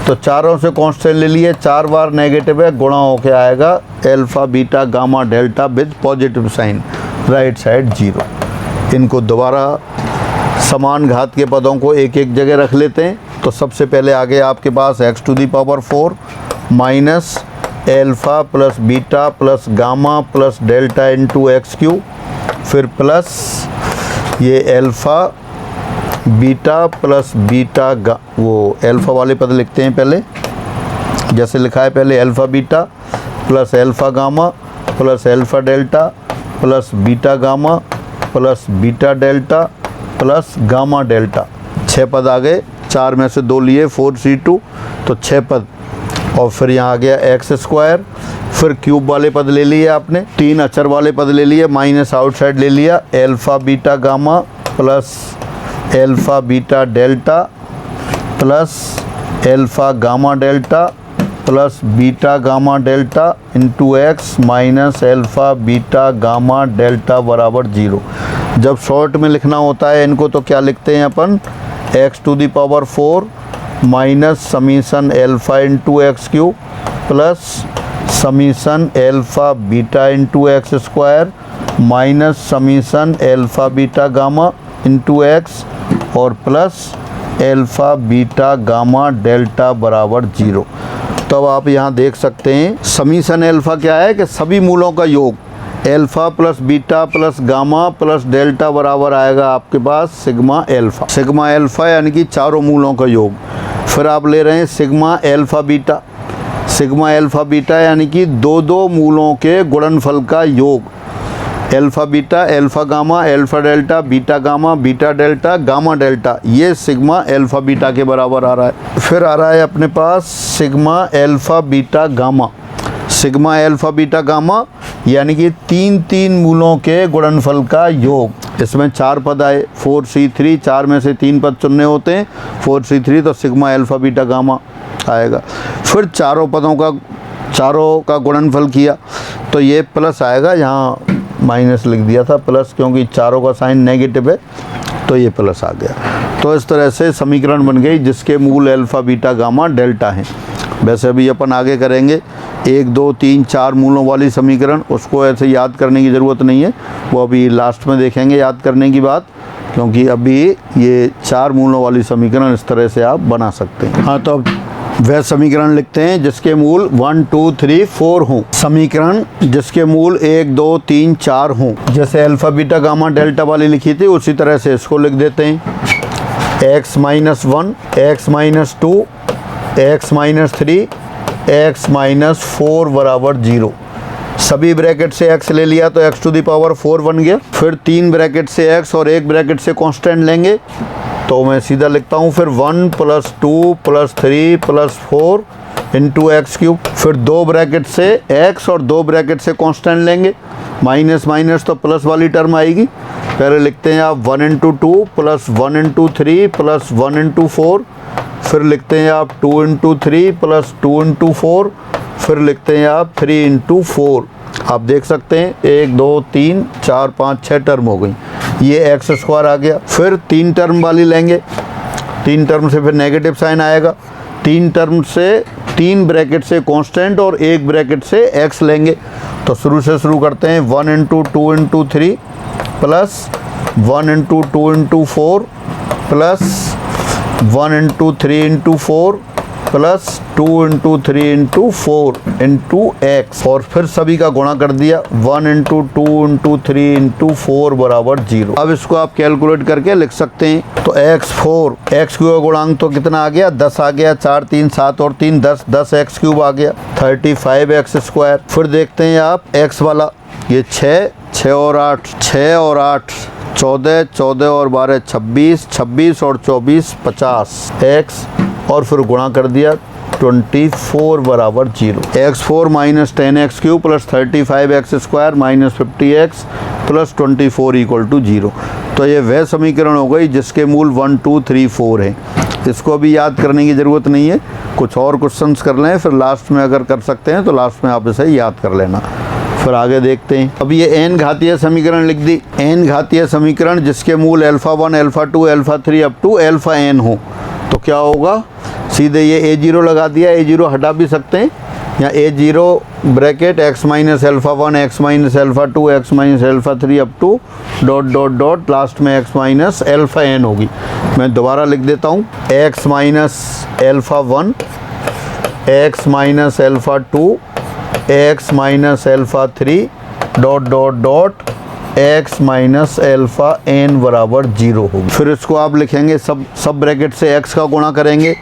तो चारों से कांस्टेंट ले लिए, 4 बार नेगेटिव है, गुणा होके आएगा alpha beta gamma delta with positive sign, right side 0। इनको दोबारा समान घात के पदों को एक एक जगह रख लेते हैं। तो सबसे पहले आ गया आपके पास x⁴ minus alpha plus beta plus gamma plus delta into x³, फिर प्लस ये अल्फ़ा बीटा प्लस बीटा वो अल्फ़ा वाले पद लिखते हैं पहले, जैसे लिखा है पहले alpha beta plus alpha gamma plus alpha delta plus beta gamma plus beta delta plus gamma delta. 6 पद आ गए, 4 में से 2 लिए 4c2 तो 6 पद। और फिर यहाँ आ गया एक्स स्क्वायर, फिर क्यूब वाले पद ले लिए आपने, 3 अचर वाले पद ले लिए, माइनस आउटसाइड ले लिया, alpha beta gamma plus alpha beta delta plus alpha gamma delta plus beta gamma delta into x minus alpha beta gamma delta बराबर 0। जब शॉर्ट में लिखना होता है इनको तो क्या लिखते हैं अपन, x to the power 4 minus summation alpha into x cube plus summation alpha beta into x square minus summation alpha beta gamma into x और plus alpha beta gamma delta बराबर 0। तो अब आप यहाँ देख सकते हैं समीशन अल्फ़ा क्या है कि सभी मूलों का योग, alpha plus beta plus gamma plus delta बराबर आएगा आपके पास सिग्मा अल्फ़ा। सिग्मा अल्फ़ा यानी कि चारों मूलों का योग। फिर आप ले रहे हैं sigma alpha beta. Sigma alpha beta यानी कि 2 मूलों के गुणनफल का योग, alpha beta alpha gamma alpha delta beta gamma beta delta gamma delta, ये सिग्मा अल्फ़ा बीटा के बराबर आ रहा है। फिर आ रहा है अपने पास sigma alpha beta gamma. Sigma alpha beta gamma यानी कि 3 मूलों के गुणनफल का योग। इसमें 4 पद आए 4c3, 4 में से 3 पद चुनने होते हैं 4c3 तो सिग्मा अल्फ़ा बीटा गामा आएगा। फिर चारों का गुणनफल किया तो ये प्लस आएगा, यहाँ माइनस लिख दिया था प्लस क्योंकि चारों का साइन नेगेटिव है तो ये प्लस आ गया। तो इस तरह से समीकरण बन गई जिसके मूल अल्फ़ा बीटा गामा डेल्टा हैं। वैसे अभी अपन आगे करेंगे 1 2 3 4 मूलों वाली समीकरण, उसको ऐसे याद करने की ज़रूरत नहीं है, वो अभी लास्ट में देखेंगे याद करने की बात, क्योंकि अभी ये 4 मूलों वाली समीकरण इस तरह से आप बना सकते हैं। हाँ, तो अब वह समीकरण लिखते हैं जिसके मूल 1 2 3 4 हों। समीकरण जिसके मूल 1 2 3 4 हों, जैसे अल्फ़ा बीटा गामा डेल्टा वाली लिखी थी उसी तरह से इसको लिख देते हैं। x minus 1 x minus 2 x minus 3 x minus 4 बराबर 0। सभी ब्रैकेट से x ले लिया तो x टू दी पावर 4 बन गया। फिर 3 ब्रैकेट से x और 1 ब्रैकेट से कांस्टेंट लेंगे तो मैं सीधा लिखता हूँ फिर 1 + 2 + 3 + 4 इंटू एक्स क्यूब। फिर 2 ब्रैकेट से x और 2 ब्रैकेट से कांस्टेंट लेंगे, माइनस माइनस तो प्लस वाली टर्म आएगी। पहले लिखते हैं आप 1 × 2 + 1 × 3 + 1 × 4। फिर लिखते हैं आप 2 × 3 + 2 × 4। फिर लिखते हैं आप 3 × 4। आप देख सकते हैं 1 2 3 4 5 6 टर्म हो गई, ये एक्स स्क्वायर आ गया। फिर 3 टर्म वाली लेंगे, 3 टर्म से फिर नेगेटिव साइन आएगा। 3 टर्म से 3 ब्रैकेट से कांस्टेंट और 1 ब्रैकेट से एक्स लेंगे। तो शुरू से शुरू करते हैं 1 × 2 × 3 plus 1 × 2 × 4 plus 1 × 3 × 4 plus 2 × 3 × 4 into x, और फिर सभी का गुणा कर दिया 1 × 2 × 3 × 4 बराबर 0। अब इसको आप कैलकुलेट करके लिख सकते हैं। तो x4 एक्स क्यूब का गुणांक तो कितना आ गया, 10 आ गया, 4 3 7 और 3 10, 10 एक्स क्यूब आ गया, 35x²। फिर देखते हैं आप x वाला, ये 6 और 8 6 और 8 14 14 और 12 26 26 और 24 50 x, और फिर गुणा कर दिया 24 बराबर 0। x4 minus 10x³ plus 35x² minus 50x plus 24 = 0। तो ये वह समीकरण हो गई जिसके मूल 1 2 3 4 हैं। इसको भी याद करने की ज़रूरत नहीं है, कुछ और क्वेश्चंस कर लें, फिर लास्ट में अगर कर सकते हैं तो लास्ट में आप इसे याद कर लेना। फिर आगे देखते हैं। अब ये n घातीय समीकरण लिख दी। n घातीय समीकरण जिसके मूल α1 α2 α3 अप टू αn हो, तो क्या होगा, सीधे ये a0 लगा दिया, a0 हटा भी सकते हैं, या a0 bracket x minus α1 x minus α2 x minus α3 up to ... last में x माइनस αn होगी। मैं दोबारा लिख देता हूँ, x minus α1 x minus α2 x minus α3 ... x minus αn बराबर 0 होगी। फिर इसको आप लिखेंगे सब ब्रैकेट से x का गुणा करेंगे,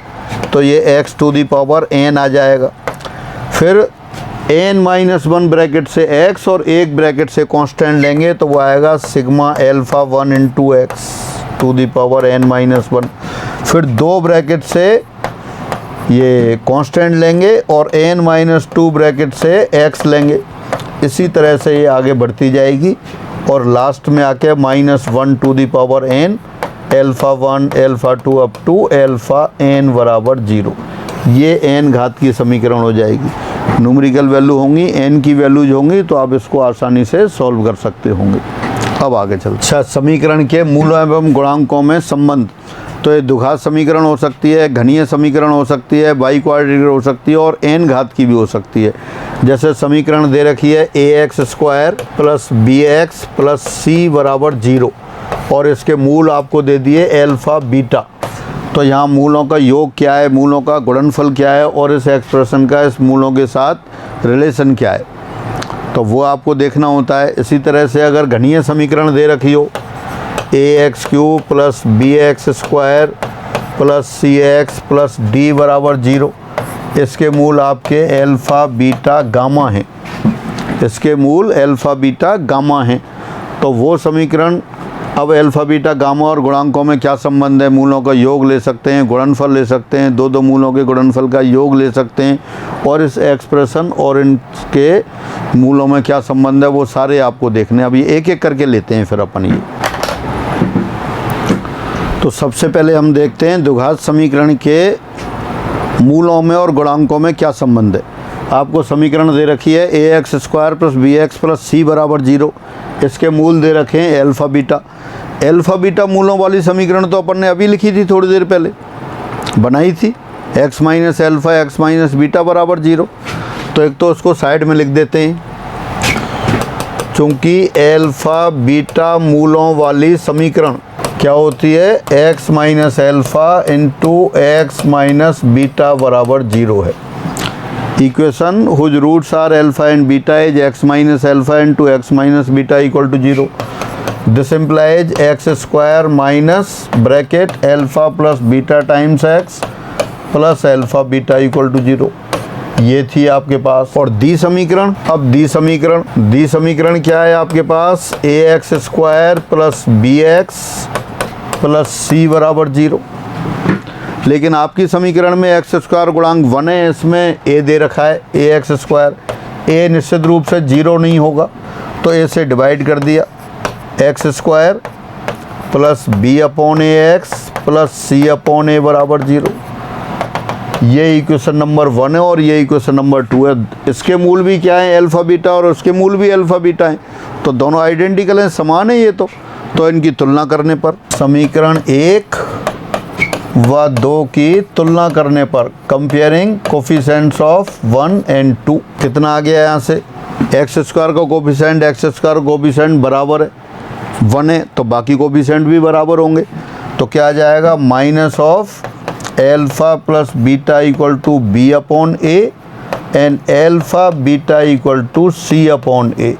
तो ये x to the power n आ जाएगा। फिर n-1 ब्रैकेट से x और एक ब्रैकेट से कांस्टेंट लेंगे तो वो आएगा sigma alpha 1 into x to the power n-1। फिर दो ब्रैकेट से ये कांस्टेंट लेंगे और n-2 ब्रैकेट से x लेंगे। इसी तरह से ये आगे बढ़ती जाएगी और लास्ट में आके -1 to the power n alpha 1 alpha 2 up to alpha n बराबर 0। ये n घात की समीकरण हो जाएगी। न्यूमेरिकल वैल्यू होंगी, n की वैल्यूज होंगी, तो आप इसको आसानी से सॉल्व कर सकते होंगे। अब आगे चलते। अच्छा, समीकरण के मूलों एवं गुणांकों में संबंध। तो ये द्विघात समीकरण हो सकती है, घनीय समीकरण हो सकती है, बाई क्वाड्रेटिक हो सकती है और n घात की भी हो सकती है। जैसे समीकरण दे रखी है ax² plus bx plus c बराबर 0 और इसके मूल आपको दे दिए अल्फ़ा बीटा। तो यहाँ मूलों का योग क्या है, मूलों का गुणनफल क्या है और इस एक्सप्रेशन का इस मूलों के साथ रिलेशन क्या है, तो वो आपको देखना होता है। इसी तरह से अगर घनीय समीकरण दे रखी हो ax³ plus bx² plus cx plus d बराबर 0, इसके मूल आपके अल्फ़ा बीटा गामा हैं। इसके मूल अल्फ़ा बीटा गामा हैं। तो वो समीकरण, अब अल्फ़ा बीटा गामा और गुणांकों में क्या संबंध है, मूलों का योग ले सकते हैं, गुणनफल ले सकते हैं, दो मूलों के गुणनफल का योग ले सकते हैं और इस एक्सप्रेशन और इनके मूलों में क्या संबंध है वो सारे आपको देखने। अब ये एक एक करके लेते हैं फिर अपन ये। तो सबसे पहले हम देखते हैं द्विघात समीकरण के मूलों में और गुणांकों में क्या संबंध है। आपको समीकरण दे रखी है ax² plus bx plus c बराबर 0। इसके मूल दे रखे हैं अल्फ़ा बीटा। अल्फ़ा बीटा मूलों वाली समीकरण तो अपन ने अभी लिखी थी, थोड़ी देर पहले बनाई थी, x minus alpha x minus beta बराबर 0। तो एक तो उसको साइड में लिख देते हैं, चूँकि अल्फ़ा बीटा मूलों वाली समीकरण क्या होती है, x minus alpha into x minus beta बराबर 0 है। Equation whose roots are alpha and beta is x minus alpha into x minus beta equal to 0। This implies x² minus bracket alpha plus beta times x plus alpha beta equal to 0। ये थी आपके पास। और दी समीकरण, अब दी समीकरण क्या है आपके पास, ax² plus bx plus c बराबर 0। लेकिन आपकी समीकरण में x² गुणांक 1 है, इसमें a दे रखा है ax²। a निश्चित रूप से 0 नहीं होगा तो a से डिवाइड कर दिया, x² plus b upon ax plus c upon a बराबर 0। ये इक्वेशन नंबर 1 है और ये इक्वेशन नंबर 2 है। इसके मूल भी क्या है, अल्फ़ा बीटा, और उसके मूल भी अल्फ़ा बीटा हैं, तो दोनों आइडेंटिकल हैं, समान है ये तो इनकी तुलना करने पर, समीकरण 1 व 2 की तुलना करने पर, कंपेयरिंग कोफिशिएंट्स ऑफ 1 एंड 2, कितना आ गया यहाँ से, x² का कोफिशिएंट x² कोफिशिएंट बराबर है 1 है, तो बाकी कोफिशिएंट भी बराबर होंगे। तो क्या आ जाएगा, minus of alpha plus beta equal to b upon a and alpha beta equal to c upon a।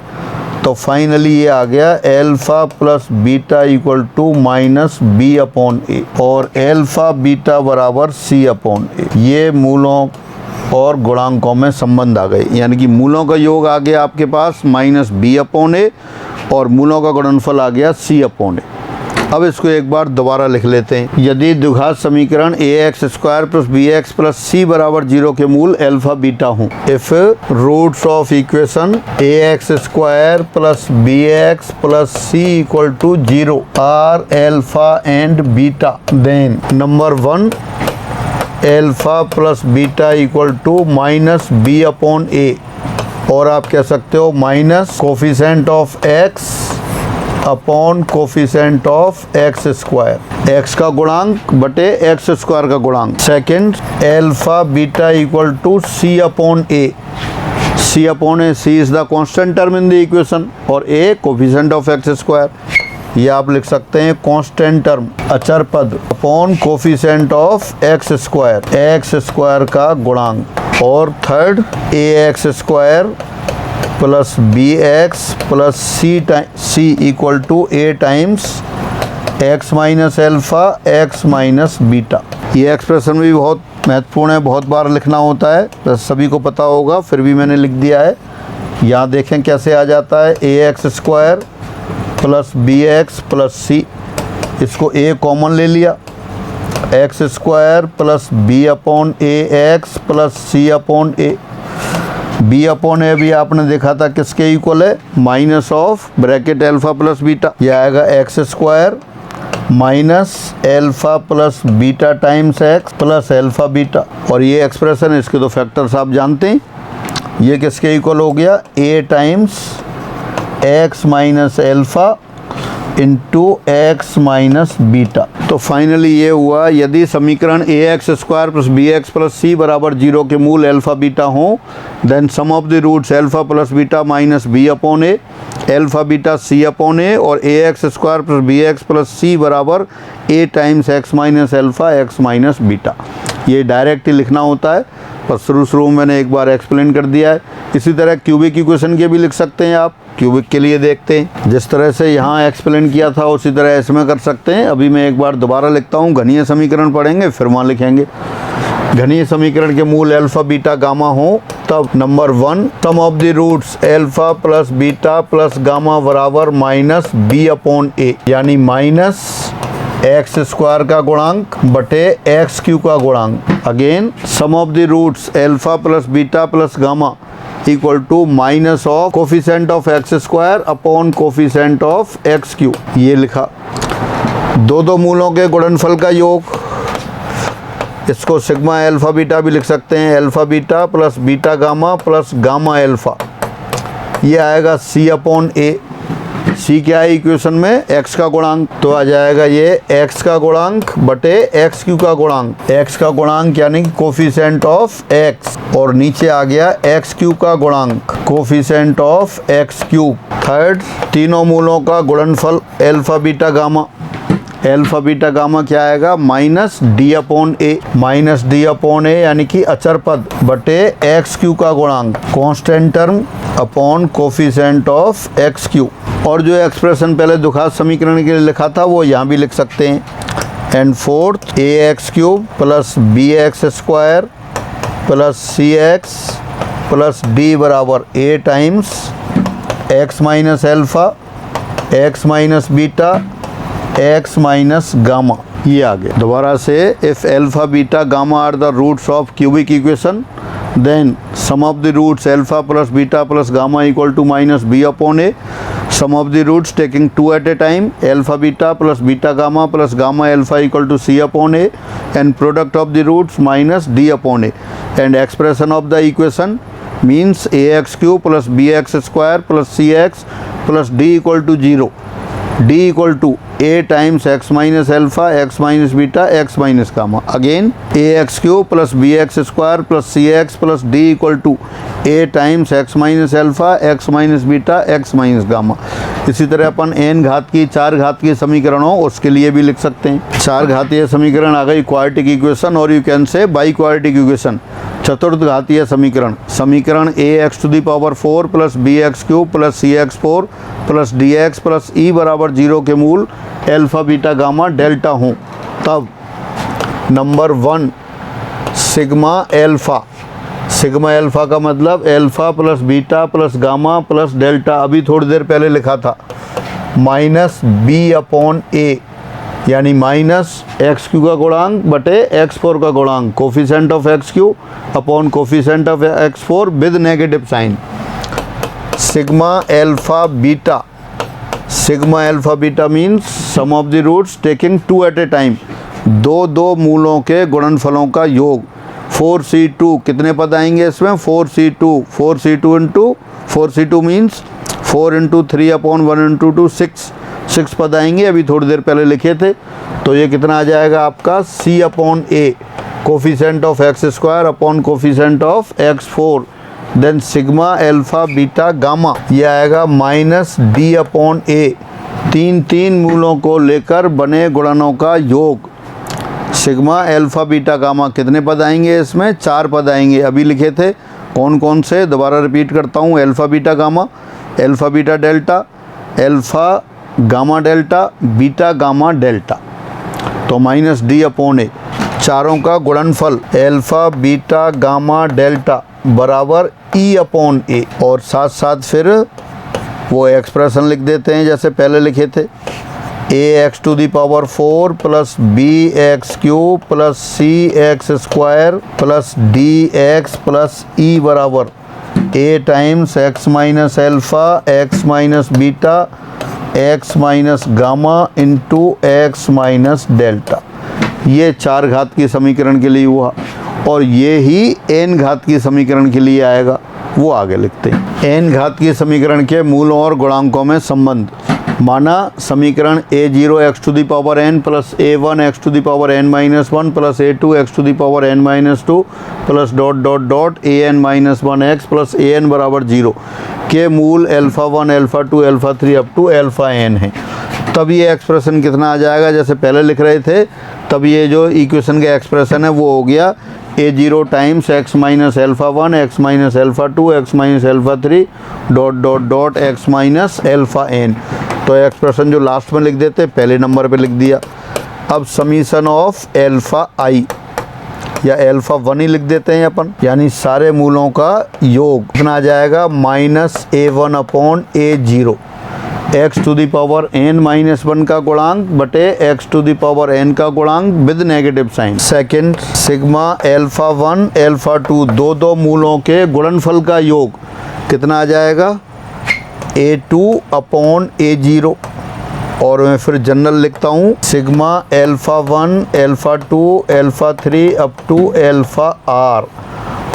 तो फाइनली ये आ गया alpha plus beta equal to minus b upon a और अल्फ़ा बीटा बराबर c अपॉन a। ये मूलों और गुणांकों में संबंध आ गए, यानी कि मूलों का योग आ गया आपके पास माइनस b अपॉन a और मूलों का गुणनफल आ गया c अपॉन a। अब इसको एक बार दोबारा लिख लेते हैं। यदि द्विघात समीकरण ax² plus bx plus c बराबर 0 के मूल अल्फ़ा बीटा हों, if roots of equation ax² plus bx plus c equal to 0 आर alpha and beta, then number 1 alpha plus beta equal to minus b upon a, और आप कह सकते हो minus coefficient of x upon coefficient of x², x का गुणांक बटे x² का गुणांक। Second, alpha beta equal to c upon a, c upon a, c is the constant term in the equation और a कोफिशिएंट ऑफ x²। ये आप लिख सकते हैं कांस्टेंट टर्म, अचर पद, अपॉन कोफिशिएंट ऑफ x² का गुणांक। और third, ax² plus bx plus c equal to a times x minus alpha x minus beta. ये एक्सप्रेशन भी बहुत महत्वपूर्ण है, बहुत बार लिखना होता है, तो सभी को पता होगा, फिर भी मैंने लिख दिया है। यहाँ देखें कैसे आ जाता है, ax² plus bx plus c, इसको a कॉमन ले लिया, x² plus b/ax plus c/a। b/a भी आपने देखा था किसके इक्वल है, minus of bracket alpha plus beta, यह आएगा x² minus alpha plus beta times x plus alpha beta. और ये एक्सप्रेशन, इसके तो फैक्टर्स आप जानते हैं, ये किसके इक्वल हो गया, a times x minus alpha into x minus beta. तो फाइनली ये हुआ, यदि समीकरण ax² plus bx plus c बराबर 0 के मूल अल्फ़ा बीटा हों, then sum of the roots alpha plus beta minus b/a, alpha beta c/a, और ax² plus bx plus c बराबर a times x minus alpha x minus beta. ये direct ही लिखना होता है, पर शुरू में मैंने एक बार एक्सप्लेन कर दिया है। इसी तरह क्यूबिक इक्वेशन के भी लिख सकते हैं आप। क्यूबिक के लिए देखते हैं, जिस तरह से यहाँ एक्सप्लेन किया था उसी तरह इसमें कर सकते हैं। अभी मैं एक बार दोबारा लिखता हूँ, घनीय समीकरण पढ़ेंगे फिर वहाँ लिखेंगे। घनीय समीकरण के मूल अल्फ़ा बीटा गामा हो, तब number 1 sum of the roots alpha plus beta plus gamma बराबर माइनस b/a, यानी माइनस x² का गुणांक बटे x³ का गुणांक। Again sum of the roots alpha plus beta plus gamma equal to minus of coefficient of x² upon coefficient of x³। ये लिखा। दो मूलों के गुणनफल का योग, इसको सिग्मा अल्फ़ा बीटा भी लिख सकते हैं, alpha beta plus beta gamma plus gamma alpha. ये आएगा c/a। c क्या है इक्वेशन में, x का गुणांक, तो आ जाएगा ये x का गुणांक बटे x³ का गुणांक। x का गुणांक यानी कि कोफिशिएंट ऑफ x, और नीचे आ गया x³ का गुणांक, कोफिशिएंट ऑफ x³। थर्ड, तीनों मूलों का गुणनफल alpha beta gamma. Alpha beta gamma क्या आएगा, माइनस d/a, माइनस d/a यानी कि अचर पद बटे x³ का गुणांक, constant term upon coefficient of x³। और जो एक्सप्रेशन पहले द्विघात समीकरण के लिए लिखा था वो यहाँ भी लिख सकते हैं। And fourth, ax³ plus bx² plus cx plus d बराबर a times x minus alpha x minus beta x minus gamma. ये आ गया। दोबारा से, if alpha beta gamma are the roots of cubic equation, then sum of the roots alpha plus beta plus gamma equal to minus b/a. Sum of the roots taking 2 at a time, alpha beta plus beta gamma plus gamma alpha equal to c/a, and product of the roots minus d/a. And expression of the equation means ax³ plus bx² plus cx plus d equal to 0. D equal to a times x minus alpha x minus beta x minus gamma. Again ax³ plus bx² plus cx plus d equal to a times x minus alpha x minus beta x minus gamma. इसी तरह अपन n घात की 4 घात की समीकरण हो उसके लिए भी लिख सकते हैं। 4 घातीय समीकरण आ गई क्वाड्रेटिक इक्वेशन, और you can say by quadratic equation. चतुर्थ घातीय समीकरण, समीकरण ax⁴ plus bx³ plus cx4 plus dx plus e बराबर 0 के मूल अल्फ़ा बीटा गामा डेल्टा हों, तब number 1 sigma alpha. Sigma alpha का मतलब alpha plus beta plus gamma plus delta, अभी थोड़ी देर पहले लिखा था, माइनस b/a, यानी माइनस x³ का गुणांक बटे x4 का गुणांक, coefficient of x³ upon coefficient of x4 with negative sign. Sigma alpha beta, sigma alpha beta means sum of the roots taking 2 at a time, दो मूलों के गुणनफलों का योग। 4c2 कितने पद आएंगे इसमें, 4c2 into 4c2 means 4 into 3/1 into 2 6 पद आएंगे, अभी थोड़ी देर पहले लिखे थे। तो ये कितना आ जाएगा आपका c/a, coefficient of x² upon coefficient of x4, then sigma alpha beta gamma, ये आएगा माइनस d/a, तीन मूलों को लेकर बने गुणनों का योग। सिग्मा अल्फ़ा बीटा गामा कितने पद आएंगे इसमें, 4 पद आएंगे, अभी लिखे थे। कौन कौन से, दोबारा रिपीट करता हूँ। Alpha beta gamma, alpha beta delta, alpha gamma delta, beta gamma delta, तो माइनस d/a। चारों का गुणनफल अल्फा बीटा गामा डेल्टा बराबर ई अपॉन ए, और साथ साथ फिर वो एक्सप्रेशन लिख देते हैं जैसे पहले लिखे थे, a x to the power 4 plus b x cube plus c x square plus d x plus e बराबर a times x minus alpha x minus beta x minus gamma into x minus delta. ये 4 घात की समीकरण के लिए हुआ, और ये ही n घात की समीकरण के लिए आएगा, वो आगे लिखते हैं। n घात की समीकरण के मूलों और गुणांकों में संबंध। माना समीकरण a0 x to the power n plus a1 x to the power n minus 1 plus a2 x to the power n minus 2 plus dot dot dot an minus 1 x plus an बराबर 0 के मूल alpha 1 alpha 2 alpha 3 up to alpha n है। तब ये expression कितना आ जाएगा, जैसे पहले लिख रहे थे, तब ये जो इक्वेशन का एक्सप्रेशन है वो हो गया a0 times x minus alpha 1 x minus alpha 2 x minus alpha 3 dot dot dot x minus alpha n। तो एक्सप्रेशन जो लास्ट में लिख देते पहले नंबर पे लिख दिया। अब समीशन ऑफ एल्फ़ा आई या एल्फ़ा 1 ही लिख देते हैं अपन, यानी सारे मूलों का योग कितना आ जाएगा, minus a1 upon a0 x to the power n minus 1 का गुणांक बटे x to the power n का गुणांक with negative sign. Second, sigma alpha 1 alpha 2 दो मूलों के गुणनफल का योग कितना आ जाएगा, a2 अपॉन a0, और मैं फिर जनरल लिखता हूँ sigma alpha 1 alpha 2 alpha 3 up to alpha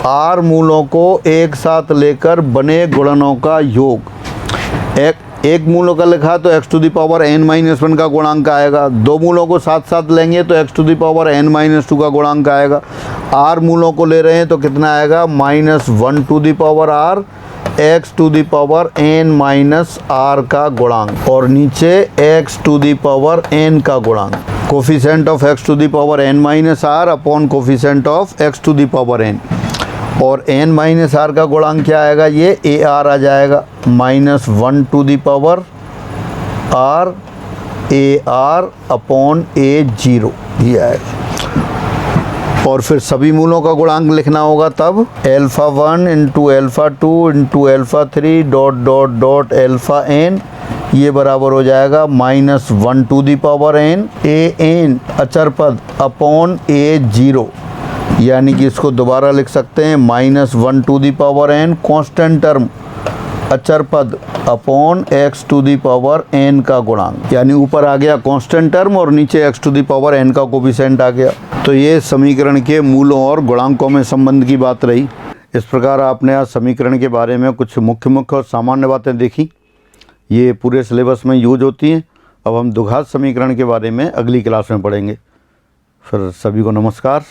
r मूलों को एक साथ लेकर बने गुणनों का योग। एक मूलों का लिखा तो x to the power n minus 1 का गुणांक आएगा, दो मूलों को साथ साथ लेंगे तो x to the power n minus 2 का गुणांक आएगा। r मूलों को ले रहे हैं तो कितना आएगा, minus 1 to the power r x to the power n minus r का गुणांक, और नीचे x to the power n का गुणांक। Coefficient of x to the power n minus r upon coefficient of x to the power n, और n minus r का गुणांक क्या आएगा, ये ar आ जाएगा, minus 1 to the power r ar upon a0 ये आएगा। और फिर सभी मूलों का गुणांक लिखना होगा, तब alpha 1 into alpha 2 into alpha 3 dot dot dot alpha n, ये बराबर हो जाएगा minus 1 to the power n an अचर पद अपॉन a0, यानी कि इसको दोबारा लिख सकते हैं minus 1 to the power n constant term अचर पद upon x to the power n का गुणांक, यानी ऊपर आ गया कांस्टेंट टर्म और नीचे x to the power n का कोफिशिएंट आ गया। तो ये समीकरण के मूलों और गुणांकों में संबंध की बात रही। इस प्रकार आपने आज समीकरण के बारे में कुछ मुख्य और सामान्य बातें देखी, ये पूरे सिलेबस में यूज होती हैं। अब हम द्विघात समीकरण के बारे में अगली क्लास में पढ़ेंगे। फिर सभी को नमस्कार।